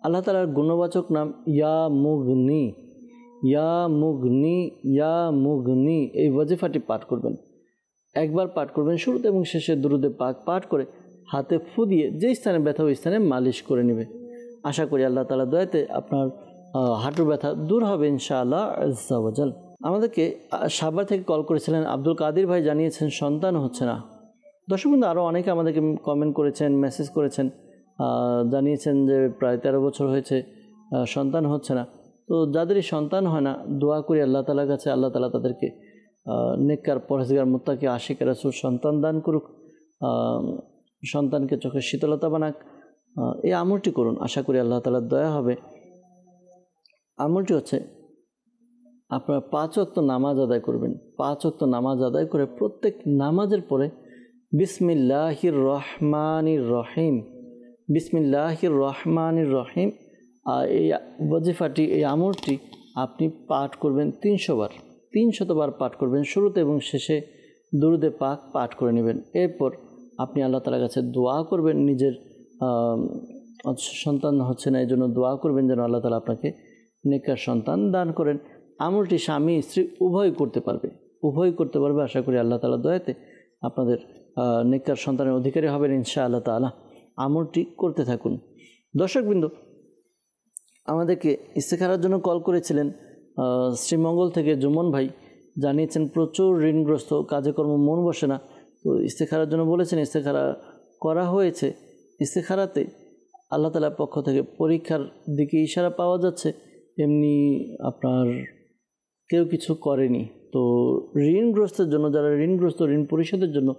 আল্লাহ তাআলার গুণবাচক নাম ইয়া মুগনি, ইয়া মুগনি, ইয়া মুগনি, এই ওয়াজিফাটি পাঠ করবেন। 1 বার পাঠ করবেন, শুরুতে এবং শেষে দুরুদে পাক পাঠ করে হাতে ফু দিয়ে যে স্থানে ব্যথা ওই স্থানে মালিশ করে নেবে। আশা করি আল্লাহ তাআলার দয়াতে আপনার হাঁটুর ব্যথা দূর হবে ইনশাআল্লাহ আজ্জা ওয়াজাল। আমাদেরকে সাভার থেকে কল করেছিলেন আব্দুল কাদির ভাই, জানিয়েছেন সন্তান হচ্ছে না। দর্শকবৃন্দ, আরও অনেকে আমাদেরকে কমেন্ট করেছেন, মেসেজ করেছেন, জানিয়েছেন যে প্রায় 13 বছর হয়েছে সন্তান হচ্ছে না। তো যাদেরই সন্তান হয় না, দোয়া করি আল্লাহ তাআলার কাছে, আল্লাহ তাআলা তাদেরকে নেককার, পরহেজগার, মুত্তাকি, আশিক রাসূল সন্তান দান করুক, সন্তানকে চোখের শীতলতা বানাক। এই আমলটি করুন, আশা করি আল্লাহ তাআলার দয়া হবে। আমলটি হচ্ছে আপনারা 5 ওয়াক্ত নামাজ আদায় করবেন। 5 ওয়াক্ত নামাজ আদায় করে প্রত্যেক নামাজের পরে বিসমিল্লাহির রহমানির রহিম, বিসমিল্লাহির রহমানির রহিম, এই ওয়াজিফাটি, এই আমলটি আপনি পাঠ করবেন 300 বার, 300 বার পাঠ করবেন। শুরুতে এবং শেষে দুরুদে পাক পাঠ করে নেবেন। এরপর আপনি আল্লাহ তাআলার কাছে দোয়া করবেন, নিজের সন্তান হচ্ছে না এই জন্য দোয়া করবেন যেন আল্লাহ তাআলা আপনাকে নেককার সন্তান দান করেন। আমলটি স্বামী স্ত্রী উভয় করতে পারবে, উভয় করতে পারবে। আশা করি আল্লাহ তাআলার দয়াতে আপনাদের নেককার সন্তানের অধিকারী হবেন ইনশাআল্লাহ তাআলা। আমলটি করতে থাকুন। দর্শকবৃন্দ, আমাদেরকে ইস্তেখারার জন্য কল করেছিলেন শ্রীমঙ্গল থেকে জুমন ভাই, জানিয়েছেন প্রচুর ঋণগ্রস্ত, কাজে কর্ম মন বসে না। তো ইস্তেখারার জন্য বলেছেন, ইস্তেখারা করা হয়েছে। ইস্তেখারাতে আল্লাহ তাআলার পক্ষ থেকে পরীক্ষার দিকে ইশারা পাওয়া যাচ্ছে, এমনি আপনার কেউ কিছু করেনি। তো ঋণগ্রস্তের জন্য, যারা ঋণগ্রস্ত, ঋণ পরিশোধের জন্য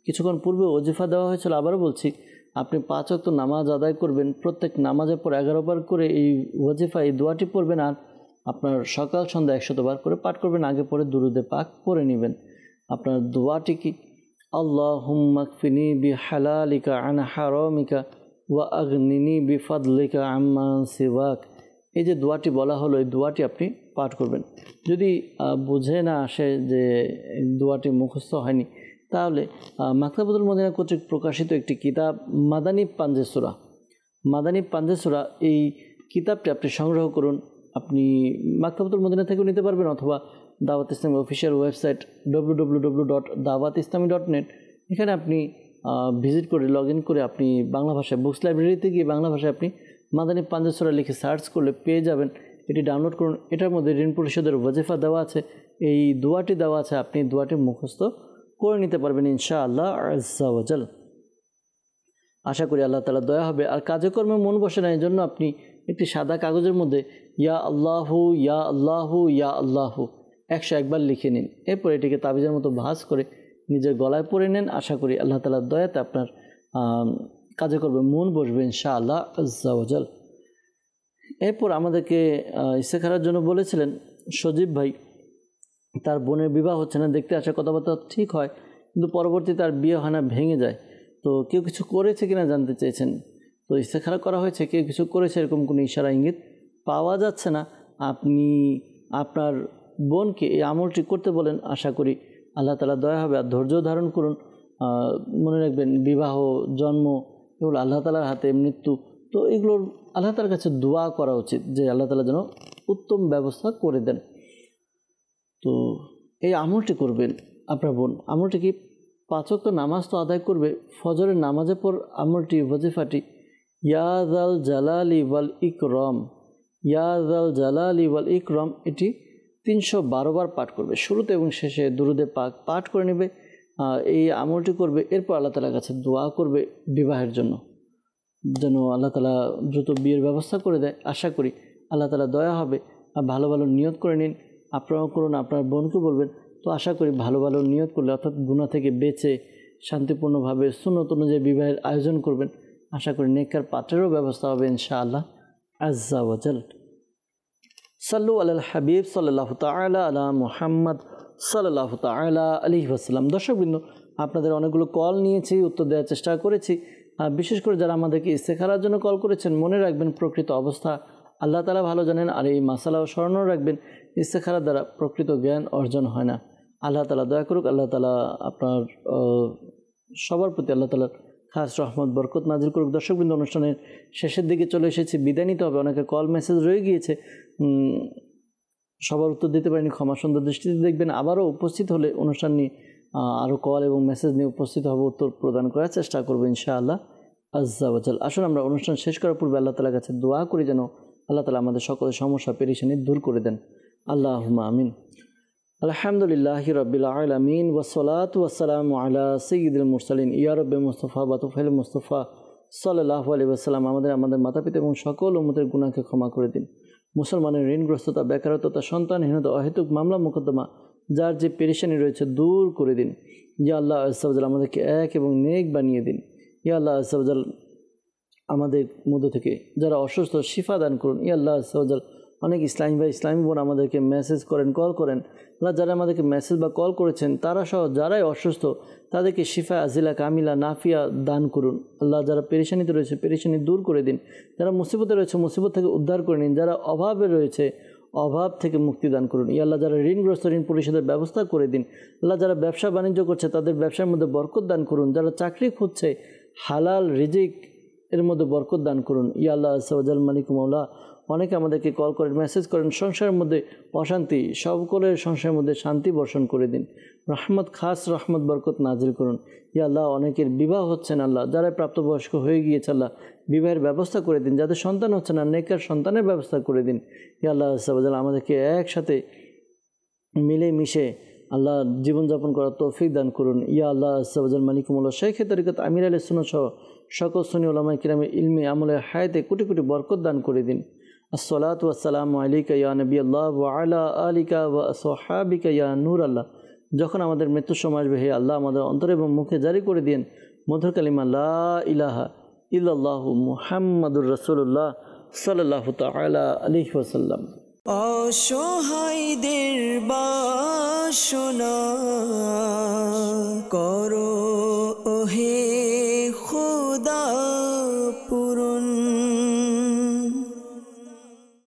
কিছুক্ষণ পূর্বে ওজিফা দেওয়া হয়েছিল, আবারও বলছি, আপনি 5 ওয়াক্ত নামাজ আদায় করবেন। প্রত্যেক নামাজের পর 11 বার করে এই ওজিফা, এই দোয়াটি পড়বেন। আর আপনার সকাল সন্ধ্যা 100 বার করে পাঠ করবেন। আগে পরে দুরুদে পাক পড়ে নেবেন। আপনার দোয়াটি কি? আল্লাহুম্মা কফিনি বিহালালিকা আন হারামিকা ওয়া আগনিনি বিফাদলিকা আম্মান সিওয়াক। এই যে দোয়াটি বলা হলো, এই দোয়াটি আপনি পাঠ করবেন। যদি বুঝে না আসে যে দোয়াটি মুখস্থ হয়নি, তাহলে মাকতাবাতুল মদিনা কর্তৃক প্রকাশিত একটি কিতাব মাদানী পাঞ্জে সূরা, মাদানী পাঞ্জে সূরা, এই কিতাবটি আপনি সংগ্রহ করুন। আপনি মাকতাবাতুল মদিনা থেকেও নিতে পারবেন, অথবা দাওয়াত ইসলামী অফিসিয়াল ওয়েবসাইট www.dawatislami.net, এখানে আপনি ভিজিট করে, লগ ইন করে আপনি বাংলা ভাষায়, বুকস লাইব্রেরিতে গিয়ে বাংলা ভাষায় আপনি মাদানী পাঞ্জে সূরা লিখে সার্চ করলে পেয়ে যাবেন। এটি ডাউনলোড করুন। এটার মধ্যে ঋণ পরিশোধের ওয়াজিফা দেওয়া আছে, এই দোয়াটি দেওয়া আছে। আপনি দোয়াটি মুখস্থ করে নিতে পারবেন ইনশাআল্লাহ আজ্জা ওয়াজাল। আশা করি আল্লাহ তাআলা দয়া হবে। আর কাজে কর্মে মন বসে না, এই জন্য আপনি একটি সাদা কাগজের মধ্যে ইয়া আল্লাহু ইয়া আল্লাহু ইয়া আল্লাহু 101 বার লিখে নিন। এরপর এটিকে তাবিজের মতো ভাঁজ করে নিজের গলায় পরে নেন। আশা করি আল্লাহ তাআলার দয়াতে আপনার কাজে করবে মন বসবে ইনশাআল্লাহ আজ্জা ওয়াজাল। এরপর আমাদেরকে ইস্তেখারার জন্য বলেছিলেন সজীব ভাই, তার বোনের বিবাহ হচ্ছে না, দেখতে আসা, কথাবার্তা ঠিক হয়, কিন্তু পরবর্তীতে তার বিয়ে হয় না, ভেঙে যায়। তো কেউ কিছু করেছে কিনা জানতে চেয়েছেন। তো ইস্তেখারা করা হয়েছে, কেউ কিছু করেছে এরকম কোনো ইশারা ইঙ্গিত পাওয়া যাচ্ছে না। আপনি আপনার বোনকে এই আমলটি করতে বলেন। আশা করি আল্লাহ তাআলা দয়া হবে। আর ধৈর্য ধারণ করুন। মনে রাখবেন, বিবাহ, জন্ম এগুলো আল্লাহ তাআলার হাতে, মৃত্যু, তো এগুলোর আল্লাহ তাআলার কাছে দোয়া করা উচিত যে আল্লাহ তাআলা যেন উত্তম ব্যবস্থা করে দেন। তো এই আমলটি করবেন আপনার বোন। আমলটি কি? 5 ওয়াক্ত নামাজ তো আদায় করবে, ফজরের নামাজের পর আমলটি, ওয়াজিফাটি ইয়া যাল জালালি ওয়াল ইকরাম, ইয়া যাল জালালি ওয়াল ইকরাম, এটি 312 বার পাঠ করবে। শুরুতে এবং শেষে দুরুদে পাক পাঠ করে নেবে। এই আমলটি করবে, এরপর আল্লাহ তালার কাছে দোয়া করবে বিবাহের জন্য, যেন আল্লাহ তালা দ্রুত বিয়ের ব্যবস্থা করে দেয়। আশা করি আল্লাহ তালা দয়া হবে। আর ভালো ভালো নিয়ত করে নিন, আপনারাও করুন, আপনার বোনকে বলবেন। তো আশা করি ভালো ভালো নিয়ত করলে, অর্থাৎ গুনাহ থেকে বেঁচে শান্তিপূর্ণভাবে সুন্নত অনুযায়ী বিবাহের আয়োজন করবেন। আশা করি নেককার পাত্রেরও ব্যবস্থা হবে ইনশাআল্লাহ আজ্জা ওয়াজাল। সাল্লু আলাল হাবিব সাল্লাল্লাহু তাআলা আলা মুহাম্মদ সাল্লাল্লাহু তাআলা আলাইহি ওয়াসাল্লাম। দর্শকবৃন্দ, আপনাদের অনেকগুলো কল নিয়েছি, উত্তর দেওয়ার চেষ্টা করেছি। বিশেষ করে যারা আমাদেরকে ইস্তেখারার জন্য কল করেছেন, মনে রাখবেন প্রকৃত অবস্থা আল্লাহ তাআলা ভালো জানেন। আর এই মাসালাও স্মরণও রাখবেন, ইস্তেখারার দ্বারা প্রকৃত জ্ঞান অর্জন হয় না। আল্লাহ তাআলা দয়া করুক, আল্লাহ তাআলা আপনার সবার প্রতি আল্লাহ তাআলার খাস রহমত বরকত নাজিল করুক। দর্শকবৃন্দ, অনুষ্ঠানের শেষের দিকে চলে এসেছি, বিদায় নিতে হবে। অনেকে কল মেসেজ রয়ে গিয়েছে, সবার উত্তর দিতে পারিনি, ক্ষমা সুন্দর দৃষ্টিতে দেখবেন। আবারও উপস্থিত হলে অনুষ্ঠান নিয়ে আরও কল এবং মেসেজ নিয়ে উপস্থিত হব, উত্তর প্রদান করার চেষ্টা করবো ইনশাআল্লাহ আজ্জা ওয়াজাল। আসুন আমরা অনুষ্ঠান শেষ করার পূর্বে আল্লাহ তাআলার কাছে দোয়া করি, যেন আল্লাহ তাআলা আমাদের সকলের সমস্যা পেরেশানি দূর করে দেন। আল্লাহুম্মা আমিন। আলহামদুলিল্লাহি রাব্বিল আলামিন ওয়াসসালাতু ওয়াসসালামু আলা সাইয়্যিদিল মুরসালিন ইয়া রাব্বি মুস্তাফা বাতুফাইল মুস্তাফা সাল্লাল্লাহু আলাইহি ওয়াসাল্লাম। আমাদের মাতাপিতা এবং সকল উম্মতের গুনাহকে ক্ষমা করে দিন। মুসলমানের ঋণগ্রস্ততা, বেকারত্বতা, সন্তানহীনতা, অহেতুক মামলা মোকদ্দমা, যার যে পেরেশানি রয়েছে দূর করে দিন। ইয়া আল্লাহ আজ্জা ওয়াজাল, আমাদেরকে এক এবং নেক বানিয়ে দিন। ইয়া আল্লাহ আজ্জা ওয়াজাল, আমাদের মধ্য থেকে যারা অসুস্থ শিফা দান করুন। ইয়া আল্লাহ আজ্জা ওয়াজাল, অনেক ইসলামী ভাই ইসলামী বোন আমাদেরকে মেসেজ করেন, কল করেন। আল্লাহ, যারা আমাদেরকে মেসেজ বা কল করেছেন তারা সহ যারাই অসুস্থ তাদেরকে শিফা আজিলা কামিলা নাফিয়া দান করুন। আল্লাহ, যারা পেরেশানিতে রয়েছে পেরেশানি দূর করে দিন। যারা মুসিবতে রয়েছে মুসিবত থেকে উদ্ধার করে নিন। যারা অভাবে রয়েছে অভাব থেকে মুক্তি দান করুন। ইয়া আল্লাহ, যারা ঋণগ্রস্ত ঋণ পরিশোধের ব্যবস্থা করে দিন। আল্লাহ, যারা ব্যবসা বাণিজ্য করছে তাদের ব্যবসার মধ্যে বরকত দান করুন। যারা চাকরি খুঁজছে হালাল রিজিক এর মধ্যে বরকত দান করুন। ইয়া আল্লাহ আজ্জা ওয়াজাল মালিক মাওলা, অনেকে আমাদেরকে কল করেন, মেসেজ করেন, সংসারের মধ্যে অশান্তি, সকলের সংসারের মধ্যে শান্তি বর্ষণ করে দিন। রহমত, খাস রহমত বরকত নাজিল করুন। ইয়া আল্লাহ, অনেকের বিবাহ হচ্ছে না, আল্লাহ যারা প্রাপ্তবয়স্ক হয়ে গিয়েছে আল্লাহ বিবাহের ব্যবস্থা করে দিন। যাদের সন্তান হচ্ছে না নেককার সন্তানের ব্যবস্থা করে দিন। ইয়া আল্লাহ আজ্জা ওয়াজাল, আমাদেরকে একসাথে মিলে মিশে আল্লাহ জীবনযাপন করার তৌফিক দান করুন। ইয়া আল্লাহ আজ্জা ওয়াজাল মালিক মাওলা, শাইখে তরিকত আমির আলাইহিস সুন্নাহ সহ সকল সুন্নি উলামায়ে কিরামের ইলমে আমলে হায়াতে কোটি কোটি বরকত দান করে দিন। আসসালাতু ওয়াসসালামু আলাইকা ইয়া নবী আল্লাহ ওয়া আলা আলিকা ওয়া আসহাবিকা ইয়া নূর আল্লাহ। যখন আমাদের মৃত্যুর সময় আসবে, হে আল্লাহ আমাদের অন্তরে এবং মুখে জারি করে দিন মধুর কালিমা লা ইলাহা ইল্লাল্লাহু মুহাম্মাদুর রাসূলুল্লাহ সাল্লাল্লাহু তাআলা আলাইহি ওয়াসাল্লাম। অসহায়দের বাসনা করো ওহে